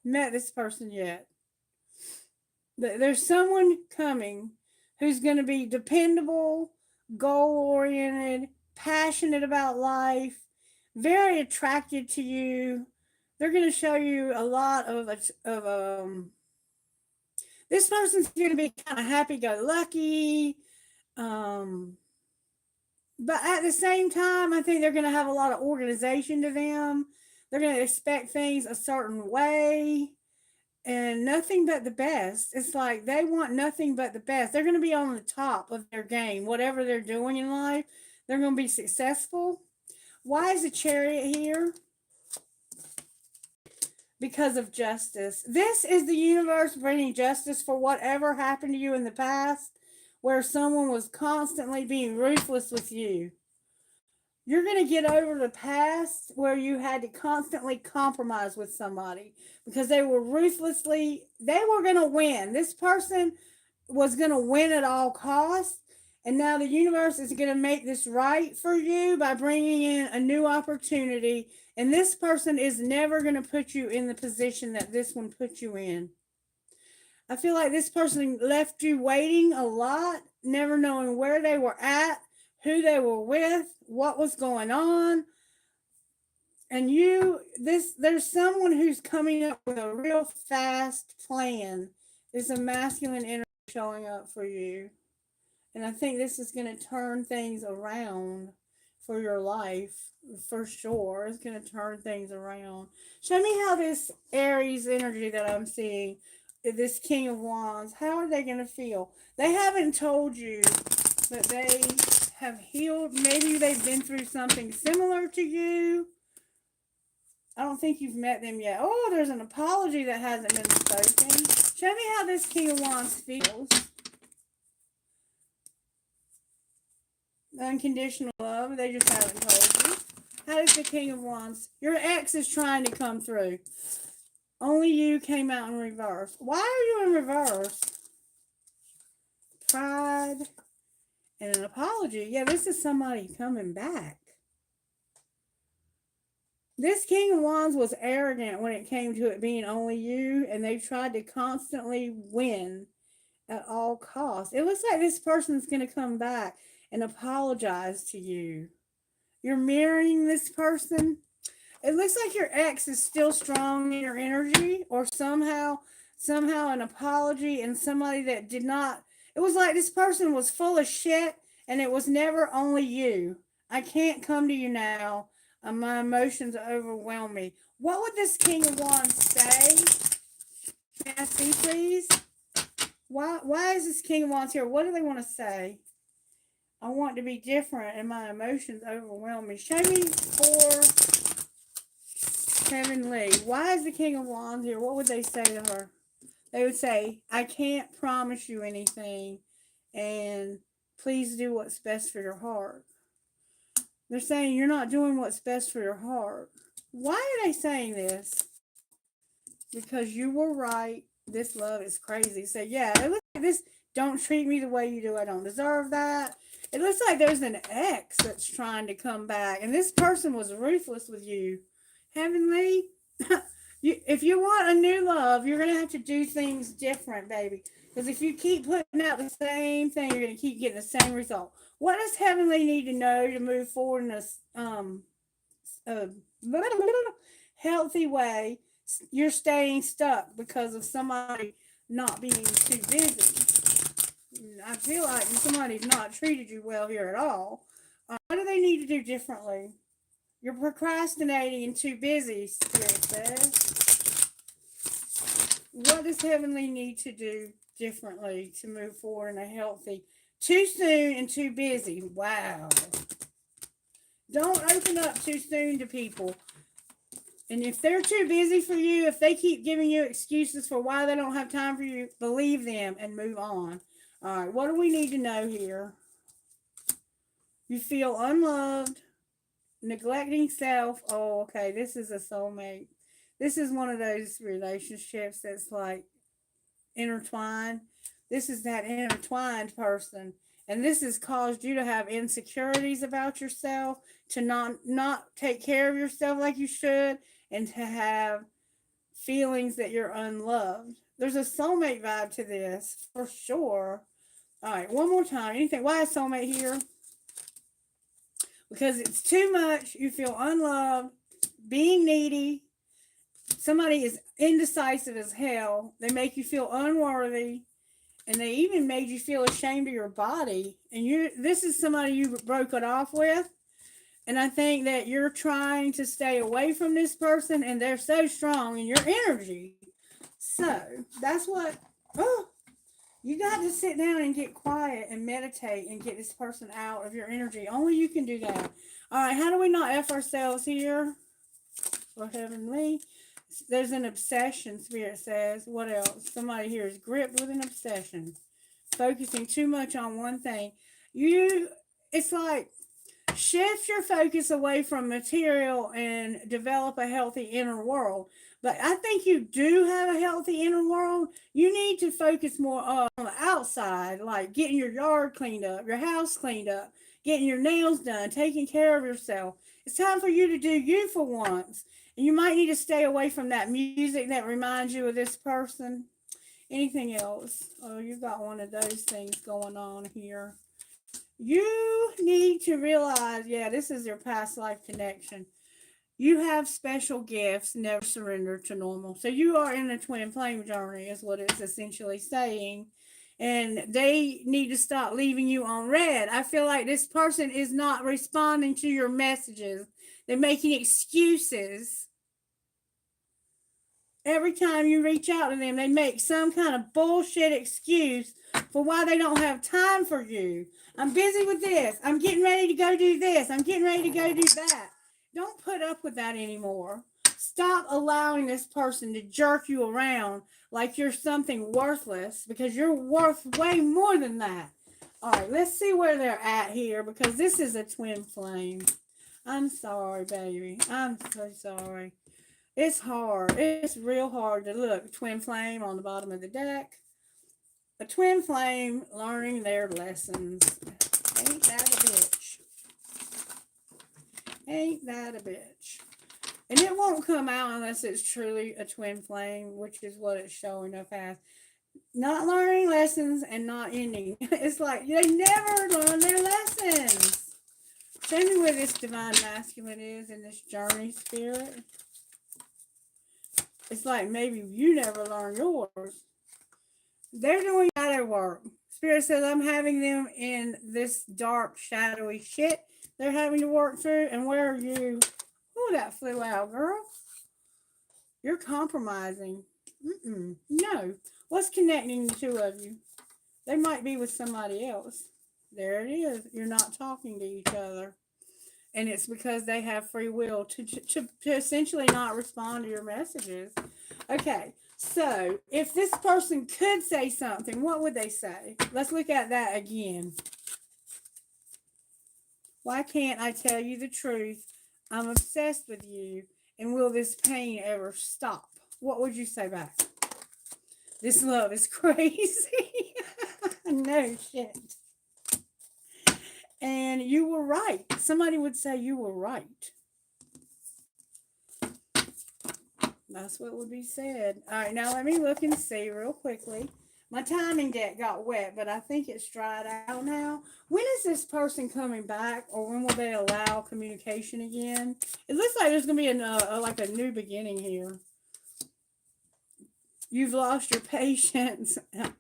met this person yet. There's someone coming who's going to be dependable, goal oriented, passionate about life, very attracted to you. They're going to show you a lot of this person's going to be kind of happy go lucky. Um, but at the same time, I think they're going to have a lot of organization to them. They're going to expect things a certain way and nothing but the best. It's like they want nothing but the best. They're going to be on the top of their game, whatever they're doing in life. They're going to be successful. Why is the Chariot here? Because of justice. This is the universe bringing justice for whatever happened to you in the past, where someone was constantly being ruthless with you. You're going to get over the past where you had to constantly compromise with somebody because they were they were going to win. This person was going to win at all costs. And now the universe is going to make this right for you by bringing in a new opportunity. And this person is never going to put you in the position that this one put you in. I feel like this person left you waiting a lot, never knowing where they were at, who they were with, what was going on. And there's someone who's coming up with a real fast plan. There's a masculine energy showing up for you. And I think this is going to turn things around for your life for sure. It's going to turn things around. Show me how this Aries energy that I'm seeing, this King of Wands, how are they going to feel? They haven't told you, but they have healed. Maybe they've been through something similar to you. I don't think you've met them yet. Oh, there's an apology that hasn't been spoken. Show me how this King of Wands feels. Unconditional love. They just haven't told you. How does the King of Wands? Your ex is trying to come through. Only you came out in reverse. Why are you in reverse? Pride and an apology. Yeah, this is somebody coming back. This King of Wands was arrogant when it came to it being only you, and they tried to constantly win at all costs. It looks like this person's going to come back and apologize to you. You're mirroring this person. It looks like your ex is still strong in your energy, or somehow an apology and somebody that did not. It was like this person was full of shit, and it was never only you. I can't come to you now. My emotions overwhelm me. What would this King of Wands say? May I see, please? Why is this King of Wands here? What do they want to say? I want to be different, and my emotions overwhelm me. Show me for Heavenly. Why is the King of Wands here? What would they say to her? They would say, I can't promise you anything, and please do what's best for your heart. They're saying you're not doing what's best for your heart. Why are they saying this? Because you were right. This love is crazy. So yeah, it looks like this. Don't treat me the way you do. I don't deserve that. It looks like there's an ex that's trying to come back, and this person was ruthless with you. Heavenly, if you want a new love, you're gonna have to do things different, baby. Because if you keep putting out the same thing, you're gonna keep getting the same result. What does Heavenly need to know to move forward in a healthy way? You're staying stuck because of somebody not being too busy. I feel like somebody's not treated you well here at all. What do they need to do differently? You're procrastinating and too busy, Spirit says. What does Heavenly need to do differently to move forward in a healthy? Too soon and too busy. Wow. Don't open up too soon to people. And if they're too busy for you, if they keep giving you excuses for why they don't have time for you, believe them and move on. All right, what do we need to know here? You feel unloved, neglecting self. Oh, okay, this is a soulmate. This is one of those relationships that's like intertwined. This is that intertwined person. And this has caused you to have insecurities about yourself, to not take care of yourself like you should, and to have feelings that you're unloved. There's a soulmate vibe to this, for sure. All right, one more time. Anything? Why is soulmate here? Because it's too much. You feel unloved, being needy. Somebody is indecisive as hell. They make you feel unworthy, and they even made you feel ashamed of your body. And this is somebody you broke it off with. And I think that you're trying to stay away from this person, and they're so strong in your energy. So that's what. Oh, you got to sit down and get quiet and meditate and get this person out of your energy. Only you can do that. All right, how do we not F ourselves here? For Heavenly. There's an obsession, Spirit says. What else? Somebody here is gripped with an obsession. Focusing too much on one thing. It's like Shift your focus away from material and develop a healthy inner world. But I think you do have a healthy inner world. You need to focus more on the outside, like getting your yard cleaned up, your house cleaned up, getting your nails done, taking care of yourself. It's time for you to do you for once. And you might need to stay away from that music that reminds you of this person. Anything else? Oh, you got one of those things going on here. You need to realize, yeah, this is your past life connection. You have special gifts, never surrender to normal. So you are in a twin flame journey, is what it's essentially saying. And they need to stop leaving you on red. I feel like this person is not responding to your messages. They're making excuses. Every time you reach out to them, they make some kind of bullshit excuse for why they don't have time for you. I'm busy with this. I'm getting ready to go do this. I'm getting ready to go do that. Don't put up with that anymore. Stop allowing this person to jerk you around like you're something worthless, because you're worth way more than that. All right, let's see where they're at here, because this is a twin flame. I'm sorry, baby. I'm so sorry. It's hard. It's real hard to look. Twin flame on the bottom of the deck. A twin flame learning their lessons. Ain't that a bitch? Ain't that a bitch? And it won't come out unless it's truly a twin flame, which is what it's showing up as. Not learning lessons and not ending. It's like they never learn their lessons. Show me where this divine masculine is in this journey, spirit. It's like maybe you never learn yours. They're doing shadow work. Spirit says, I'm having them in this dark, shadowy shit they're having to work through. And where are you? Oh, that flew out, girl. You're compromising. No. What's connecting the two of you? They might be with somebody else. There it is. You're not talking to each other. And it's because they have free will to essentially not respond to your messages. Okay, so if this person could say something, what would they say? Let's look at that again. Why can't I tell you the truth? I'm obsessed with you. And will this pain ever stop? What would you say back? This love is crazy. No shit. And you were right. Somebody would say you were right. That's what would be said. All right, now let me look and see real quickly. My timing deck got wet, but I think it's dried out now. When is this person coming back, or when will they allow communication again? It looks like there's going to be like a new beginning here. You've lost your patience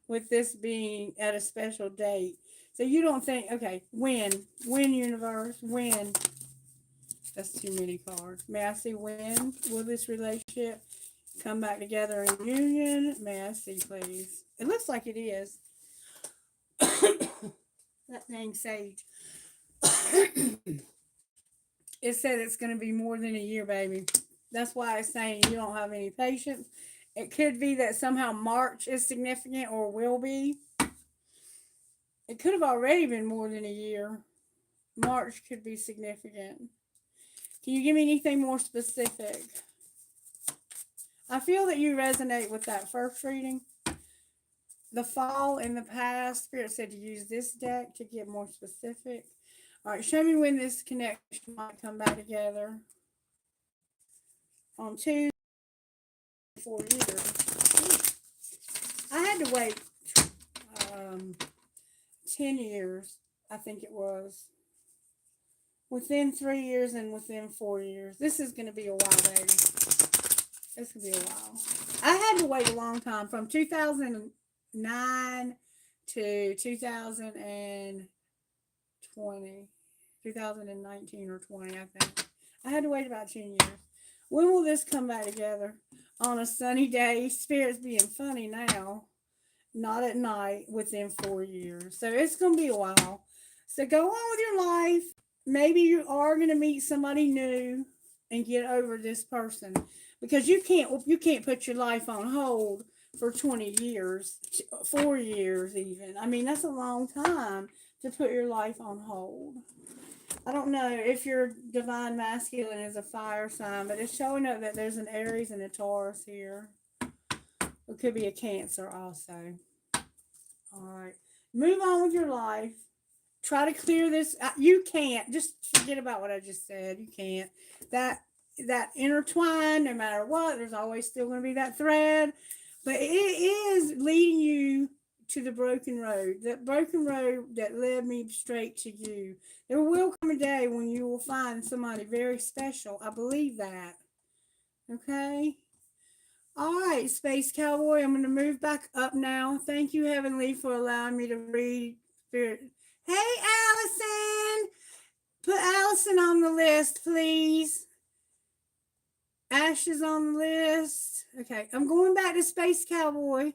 with this being at a special date. So you don't think, okay, when universe, when? That's too many cards. May I see when will this relationship come back together in union? May I see, please? It looks like it is. That dang sage. It said it's going to be more than a year, baby. That's why it's saying you don't have any patience. It could be that somehow March is significant, or will be. It could have already been more than a year. March could be significant. Can you give me anything more specific? I feel that you resonate with that first reading. The fall in the past, Spirit said to use this deck to get more specific. All right, show me when this connection might come back together. On 2 4 years. I had to wait 10 years, I think it was. Within 3 years and within 4 years. This is going to be a while, baby. This could be a while. I had to wait a long time, from 2009 to 2020. 2019 or 20, I think. I had to wait about 10 years. When will this come back together? On a sunny day. Spirit's being funny now. Not at night, within 4 years. So it's going to be a while. So go on with your life. Maybe you are going to meet somebody new and get over this person, because you can't put your life on hold for 20 years, 4 years even. I mean, that's a long time to put your life on hold. I don't know if your divine masculine is a fire sign, but it's showing up that there's an Aries and a Taurus here. It could be a Cancer also. All right. Move on with your life. Try to clear this. You can't. Just forget about what I just said. You can't. That that intertwine, no matter what, there's always still going to be that thread. But it is leading you to the broken road. That broken road that led me straight to you. There will come a day when you will find somebody very special. I believe that. Okay? All right, Space Cowboy, I'm going to move back up now. Thank you, Heavenly, for allowing me to read Spirit. Hey, Allison! Put Allison on the list, please. Ash is on the list. Okay, I'm going back to Space Cowboy.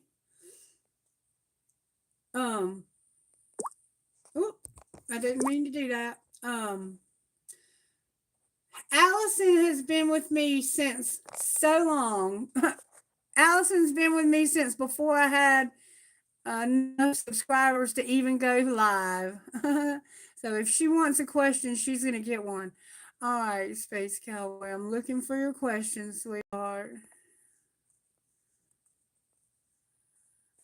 Oop, I didn't mean to do that. Allison has been with me since so long. Allison's been with me since before I had enough subscribers to even go live. So if she wants a question, she's going to get one. All right, Space Cowboy, I'm looking for your question, sweetheart.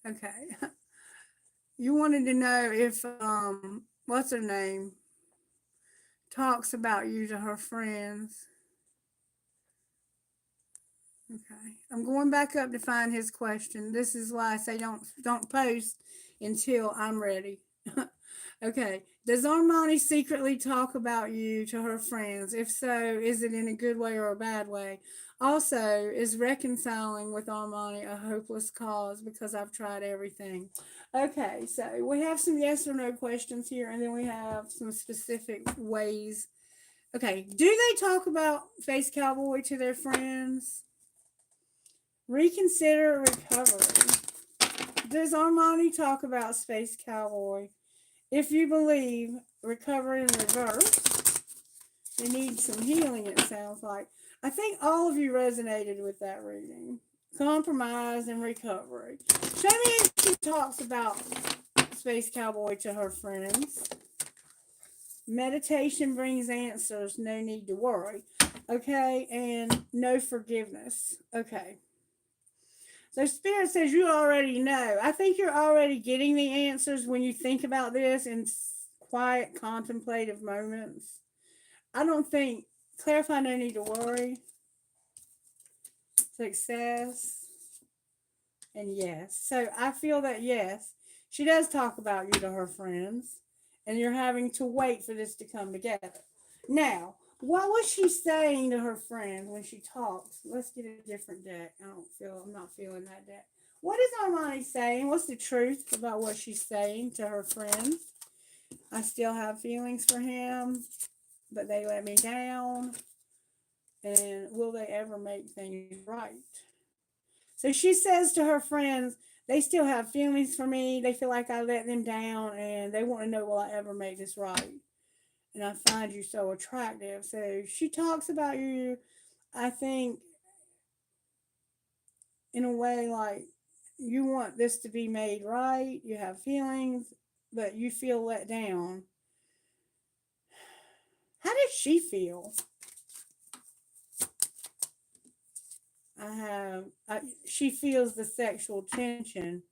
Okay. You wanted to know if, what's her name, talks about you to her friends. Okay. I'm going back up to find his question. This is why I say don't post until I'm ready. Okay. Does Armani secretly talk about you to her friends? If so, is it in a good way or a bad way? Also, is reconciling with Armani a hopeless cause because I've tried everything? Okay, so we have some yes or no questions here, and then we have some specific ways. Okay, do they talk about Face Cowboy to their friends? Reconsider recovery. Does Armani talk about Space Cowboy? If you believe recovery in reverse, they need some healing, it sounds like. I think all of you resonated with that reading. Compromise and recovery. Show me if she talks about Space Cowboy to her friends. Meditation brings answers, no need to worry. Okay, and no forgiveness. Okay. So Spirit says you already know. I think you're already getting the answers when you think about this in quiet, contemplative moments. I don't think clarify, no need to worry. Success and yes. So I feel that yes, she does talk about you to her friends, and you're having to wait for this to come together. Now, what was she saying to her friend when she talks? Let's get a different deck. I'm not feeling that deck. What is Armani saying? What's the truth about what she's saying to her friends? I still have feelings for him, but they let me down. And will they ever make things right? So she says to her friends, they still have feelings for me. They feel like I let them down, and they want to know, will I ever make this right? And I find you so attractive. So she talks about you, I think, in a way like you want this to be made right. You have feelings, but you feel let down. How does she feel? She feels the sexual tension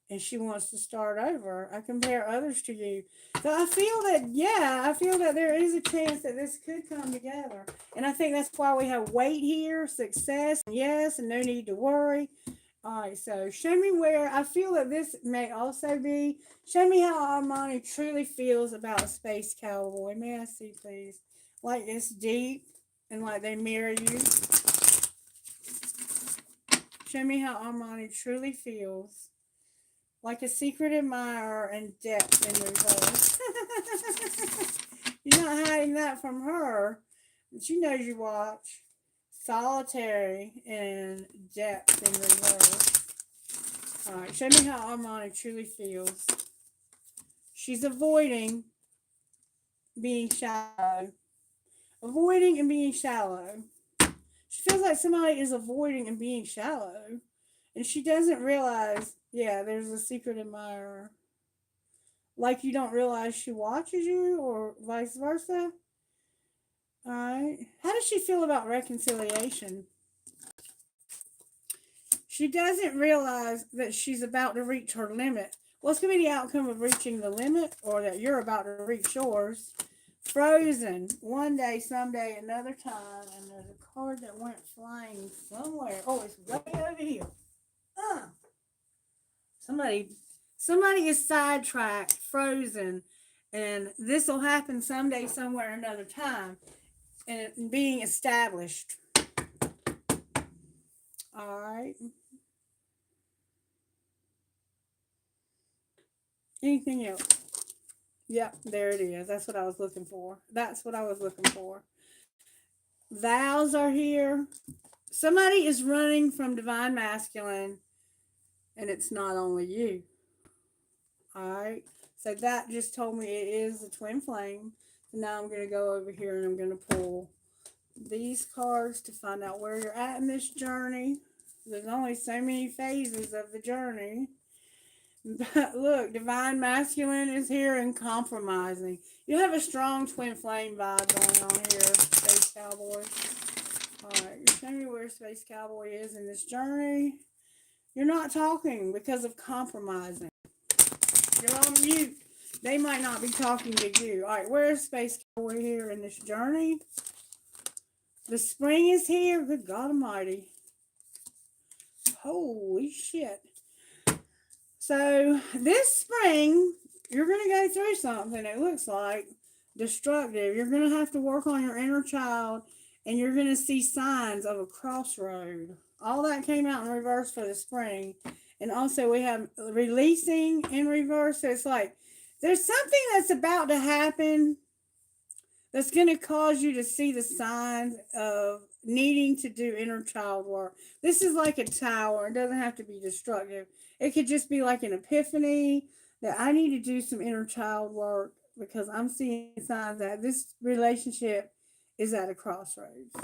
and she wants to start over. I compare others to you. So I feel that, yeah, I feel that there is a chance that this could come together. And I think that's why we have wait here, success, and yes, and no need to worry. All right, so show me where I feel that this may also be. Show me how Armani truly feels about Space Cowboy. May I see, please? Like it's deep and like they mirror you. Show me how Armani truly feels. Like a secret admirer and depth in reverse. You're not hiding that from her. She knows you watch. Solitary and depth in reverse. Alright, show me how Armani truly feels. She's avoiding being shallow. Avoiding and being shallow. She feels like somebody is avoiding and being shallow. And she doesn't realize, yeah, there's a secret admirer. Like you don't realize she watches you or vice versa. All right. How does she feel about reconciliation? She doesn't realize that she's about to reach her limit. What's going to be the outcome of reaching the limit, or that you're about to reach yours? Frozen. One day, someday, another time. And there's a card that went flying somewhere. Oh, it's way over here. Somebody, somebody is sidetracked, frozen, and this will happen someday, somewhere, another time, and being established. All right. Anything else? Yep, there it is. That's what I was looking for. That's what I was looking for. Vows are here. Somebody is running from divine masculine, and it's not only you. All right. So that just told me it is the twin flame. So now I'm going to go over here and I'm going to pull these cards to find out where you're at in this journey. There's only so many phases of the journey. But look, divine masculine is here and compromising. You have a strong twin flame vibe going on here, Space Cowboy. Alright, show me where Space Cowboy is in this journey. You're not talking because of compromising. You're on mute. They might not be talking to you. Alright, where is Space Cowboy here in this journey? The spring is here. Good God Almighty. Holy shit. So this spring, you're going to go through something, it looks like, destructive. You're going to have to work on your inner child, and you're going to see signs of a crossroad. All that came out in reverse for the spring. And also we have releasing in reverse. So it's like there's something that's about to happen that's going to cause you to see the signs of needing to do inner child work. This is like a tower. It doesn't have to be destructive. It could just be like an epiphany that I need to do some inner child work because I'm seeing signs that this relationship is at a crossroads.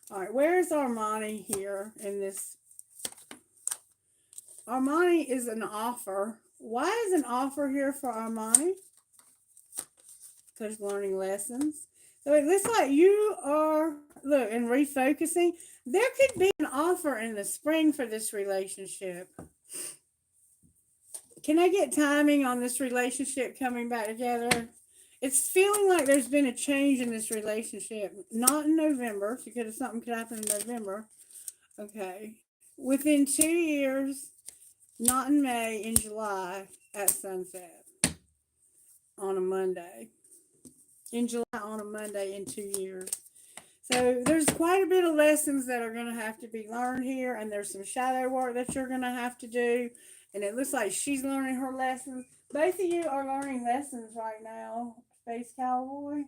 All right, where is Armani here in this? Armani is an offer. Why is an offer here for Armani? Because learning lessons. So it looks like you are, look, and refocusing. There could be an offer in the spring for this relationship. Can I get timing on this relationship coming back together? It's feeling like there's been a change in this relationship. Not in November, because something could happen in November. Okay. Within 2 years, not in May, in July at sunset on a Monday. In July on a Monday in 2 years. So there's quite a bit of lessons that are going to have to be learned here, and there's some shadow work that you're going to have to do. And it looks like she's learning her lessons. Both of you are learning lessons right now, Space Cowboy.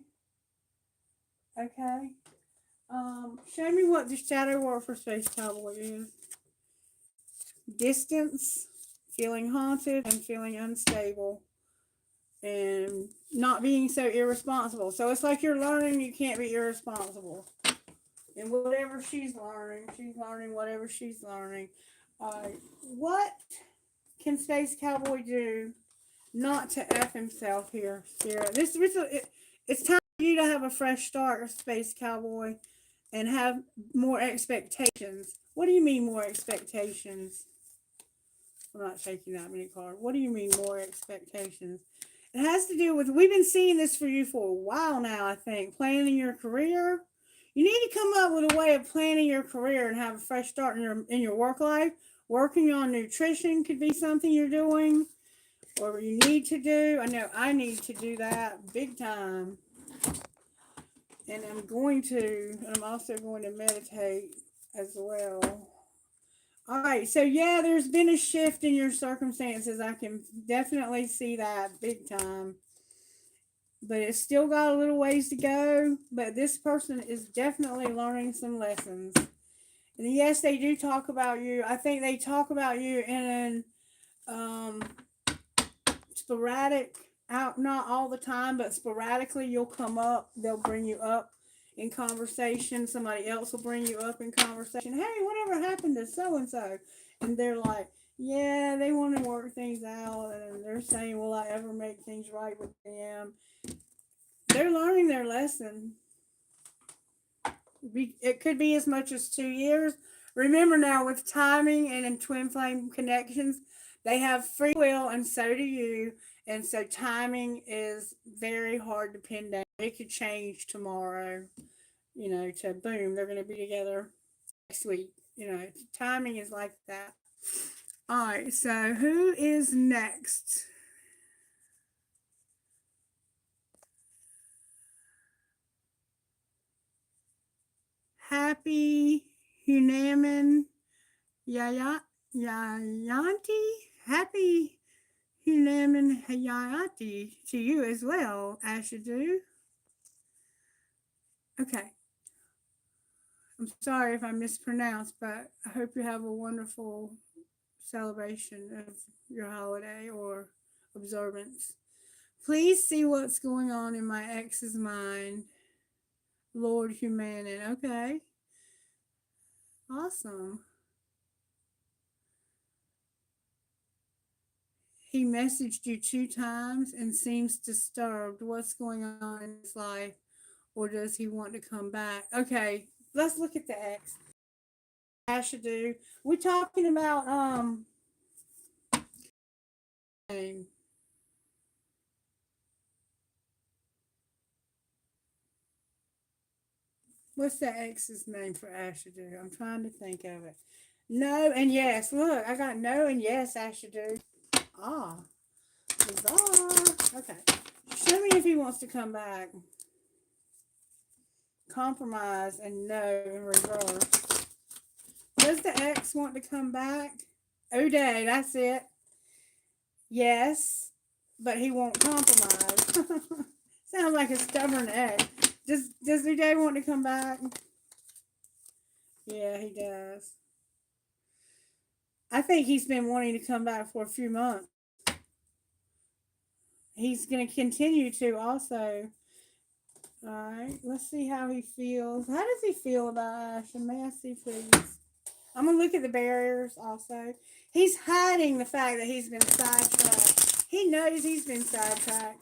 Okay. Show me what the shadow work for Space Cowboy is. Distance, feeling haunted, and feeling unstable. And not being so irresponsible. So it's like you're learning you can't be irresponsible. And whatever she's learning whatever she's learning. What can Space Cowboy do not to F himself here, Spirit? It's time for you to have a fresh start, Space Cowboy, and have more expectations. What do you mean more expectations? I'm not taking that many cards. What do you mean more expectations? It has to do with, we've been seeing this for you for a while now, I think. Planning your career. You need to come up with a way of planning your career and have a fresh start in your work life. Working on nutrition could be something you're doing or you need to do. I know I need to do that big time. And I'm also going to meditate as well. All right, so yeah, there's been a shift in your circumstances. I can definitely see that big time. But it's still got a little ways to go. But this person is definitely learning some lessons. And yes, they do talk about you. I think they talk about you in an sporadic, not all the time, but sporadically you'll come up. They'll bring you up in conversation. Somebody else will bring you up in conversation. Hey, whatever happened to so-and-so? And they're like, yeah, they want to work things out. And they're saying, will I ever make things right with them? They're learning their lesson. It could be as much as 2 years. Remember now, with timing and in twin flame connections, they have free will, and so do you. And so timing is very hard to pin down. It could change tomorrow, to boom, they're going to be together next week. Timing is like that. All right, so who is next? Happy Hunaman Yayanti. Happy Hunaman Hayati to you as well, Ashadu. Okay. I'm sorry if I mispronounced, but I hope you have a wonderful celebration of your holiday or observance. Please see what's going on in my ex's mind. Lord Humanin. Okay. Awesome. He messaged you 2 times and seems disturbed. What's going on in his life? Or does he want to come back? Okay, let's look at the X. Ashadu. We're talking about what's the X's name for Ashadu? I'm trying to think of it. No and yes. Look, I got no and yes, Ashadu. Ah, bizarre. Okay. Show me if he wants to come back. Compromise and no in reverse. Does the X want to come back? O'Day, that's it. Yes, but he won't compromise. Sounds like a stubborn X. Does O'Day want to come back? Yeah, he does. I think he's been wanting to come back for a few months. He's going to continue to also. All right, let's see how he feels. How does he feel about Asha? May I see, please? I'm going to look at the barriers also. He's hiding the fact that he's been sidetracked. He knows he's been sidetracked.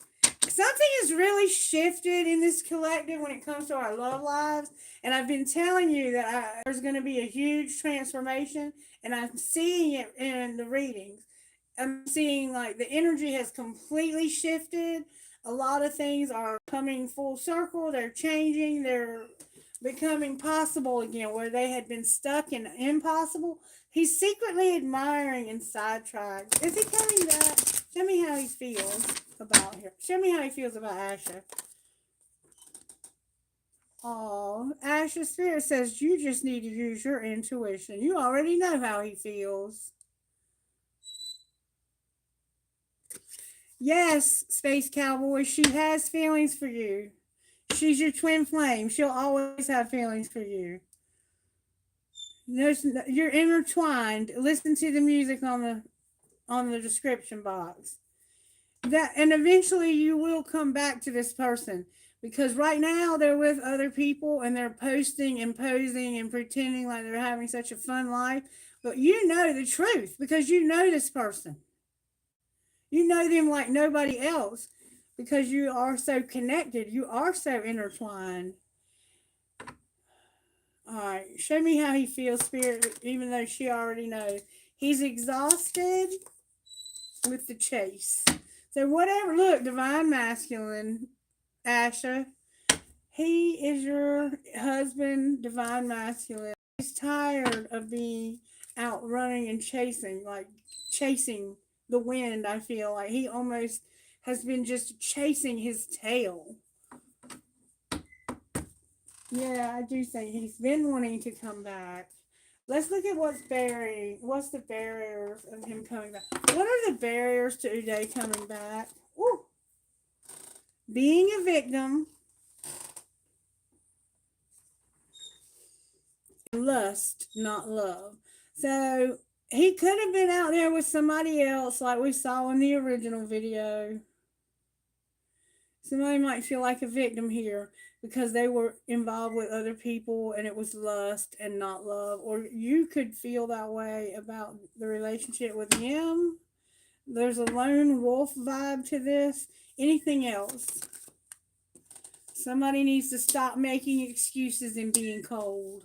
Something has really shifted in this collective when it comes to our love lives. And I've been telling you that there's going to be a huge transformation. And I'm seeing it in the readings. I'm seeing like the energy has completely shifted. A lot of things are coming full circle. They're changing. They're becoming possible again, where they had been stuck in impossible. He's secretly admiring and sidetracked. Is he coming back? Show me how he feels about her. Show me how he feels about Asha. Oh, Asha Spirit says you just need to use your intuition. You already know how he feels. Yes, Space Cowboy, she has feelings for you. She's your twin flame. She'll always have feelings for you. You're intertwined. Listen to the music on the description box. And eventually you will come back to this person, because right now they're with other people and they're posting and posing and pretending like they're having such a fun life. But you know the truth because you know this person. You know them like nobody else because you are so connected. You are so intertwined. All right, show me how he feels, Spirit, even though she already knows. He's exhausted with the chase. So whatever, look, Divine Masculine, Asha, he is your husband, Divine Masculine. He's tired of being out running and chasing, like chasing the wind. I feel like he almost has been just chasing his tail. Yeah, I do think he's been wanting to come back. Let's look at what's the barriers of him coming back. What are the barriers to Uday coming back? Ooh. Being a victim. Lust, not love. So he could have been out there with somebody else like we saw in the original video. Somebody might feel like a victim here because they were involved with other people and it was lust and not love. Or you could feel that way about the relationship with him. There's a lone wolf vibe to this. Anything else? Somebody needs to stop making excuses and being cold.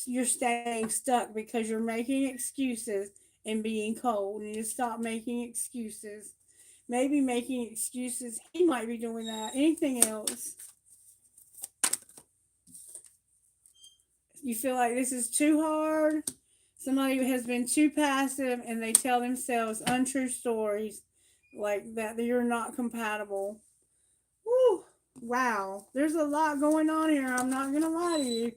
You're staying stuck because you're making excuses and being cold. You need to stop making excuses. Maybe making excuses. He might be doing that. Anything else? You feel like this is too hard? Somebody has been too passive and they tell themselves untrue stories like that you're not compatible. Woo! Wow. There's a lot going on here. I'm not going to lie to you.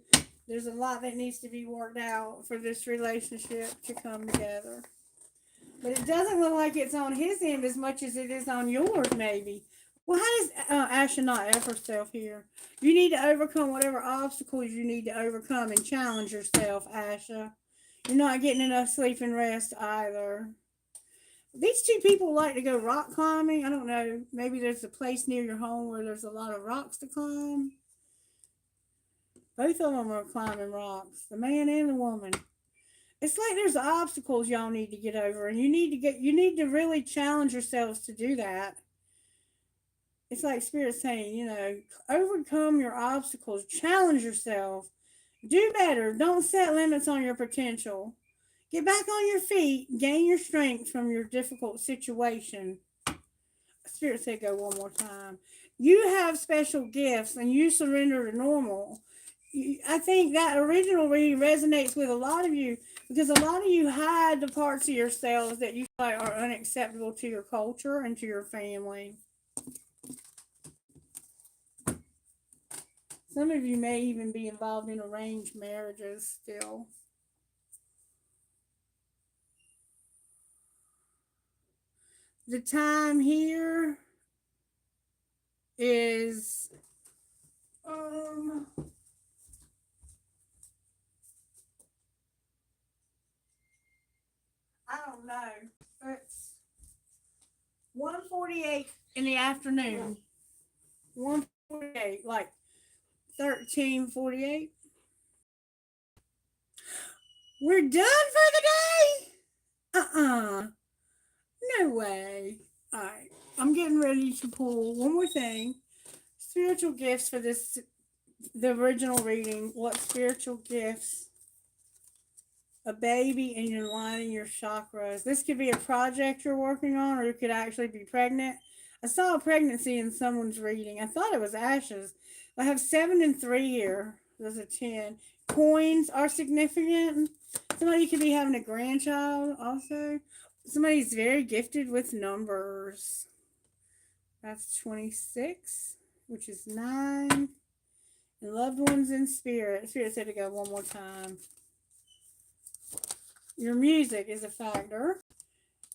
There's a lot that needs to be worked out for this relationship to come together. But it doesn't look like it's on his end as much as it is on yours, maybe. Well, how does Asha not F herself here? You need to overcome whatever obstacles you need to overcome and challenge yourself, Asha. You're not getting enough sleep and rest either. These two people like to go rock climbing. I don't know. Maybe there's a place near your home where there's a lot of rocks to climb. Both of them are climbing rocks, the man and the woman. It's like there's obstacles y'all need to get over, and you need to really challenge yourselves to do that. It's like Spirit saying, overcome your obstacles, challenge yourself, do better, don't set limits on your potential. Get back on your feet, gain your strength from your difficult situation. Spirit said go one more time. You have special gifts and you surrender to normal. I think that original reading resonates with a lot of you because a lot of you hide the parts of yourselves that you feel like are unacceptable to your culture and to your family. Some of you may even be involved in arranged marriages still. The time here is I don't know. It's 1:48 in the afternoon. 1:48, like 13:48. We're done for the day? No way. Alright. I'm getting ready to pull one more thing. Spiritual gifts for the original reading. What spiritual gifts? A baby and you're lining your chakras. This could be a project you're working on, or you could actually be pregnant. I saw a pregnancy in someone's reading. I thought it was Ashes. I have 7 and 3 here. There's a 10. Coins are significant. Somebody could be having a grandchild also. Somebody's very gifted with numbers. That's 26, which is 9. And loved ones in spirit. Spirit said to go one more time. Your music is a factor,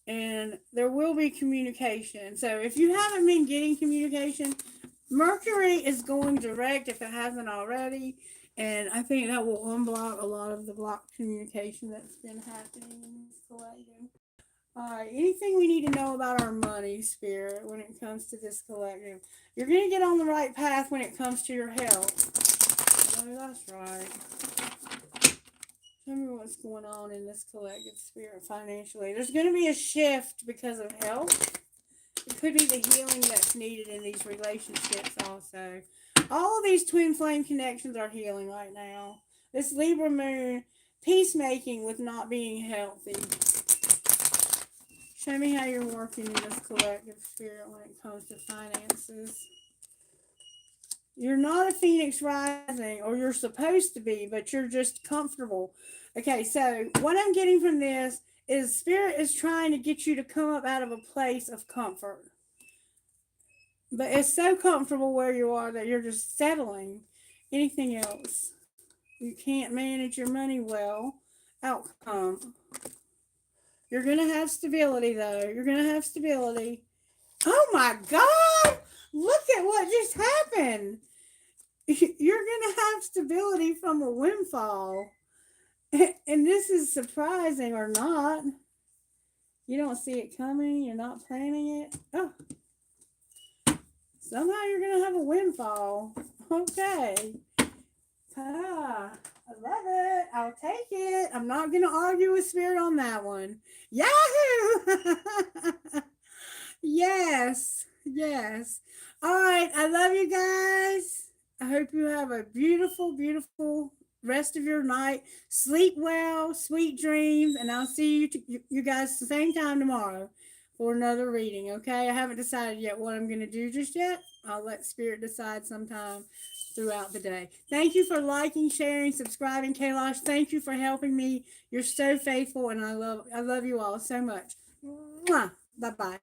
and there will be communication. So if you haven't been getting communication, Mercury is going direct if it hasn't already, and I think that will unblock a lot of the blocked communication that's been happening in this collective. All right, anything we need to know about our money, Spirit, when it comes to this collective? You're going to get on the right path when it comes to your health. Oh, that's right. Tell me what's going on in this collective, Spirit, financially. There's going to be a shift because of health. It could be the healing that's needed in these relationships also. All of these twin flame connections are healing right now. This Libra moon, peacemaking with not being healthy. Show me how you're working in this collective, Spirit, when it comes to finances. You're not a phoenix rising, or you're supposed to be, but you're just comfortable. Okay, so what I'm getting from this is Spirit is trying to get you to come up out of a place of comfort. But it's so comfortable where you are that you're just settling. Anything else? You can't manage your money well. Outcome. You're going to have stability, though. You're going to have stability. Oh, my God! Look at what just happened. You're going to have stability from a windfall. And this is surprising or not. You don't see it coming. You're not planning it. Oh. Somehow you're going to have a windfall. Okay. Ah, I love it. I'll take it. I'm not going to argue with Spirit on that one. Yahoo! Yes. Yes. All right. I love you guys. I hope you have a beautiful, beautiful rest of your night. Sleep well, sweet dreams, and I'll see you guys the same time tomorrow for another reading. Okay. I haven't decided yet what I'm going to do just yet. I'll let Spirit decide sometime throughout the day. Thank you for liking, sharing, subscribing, Kailash. Thank you for helping me. You're so faithful, and I love you all so much. Mwah. Bye bye.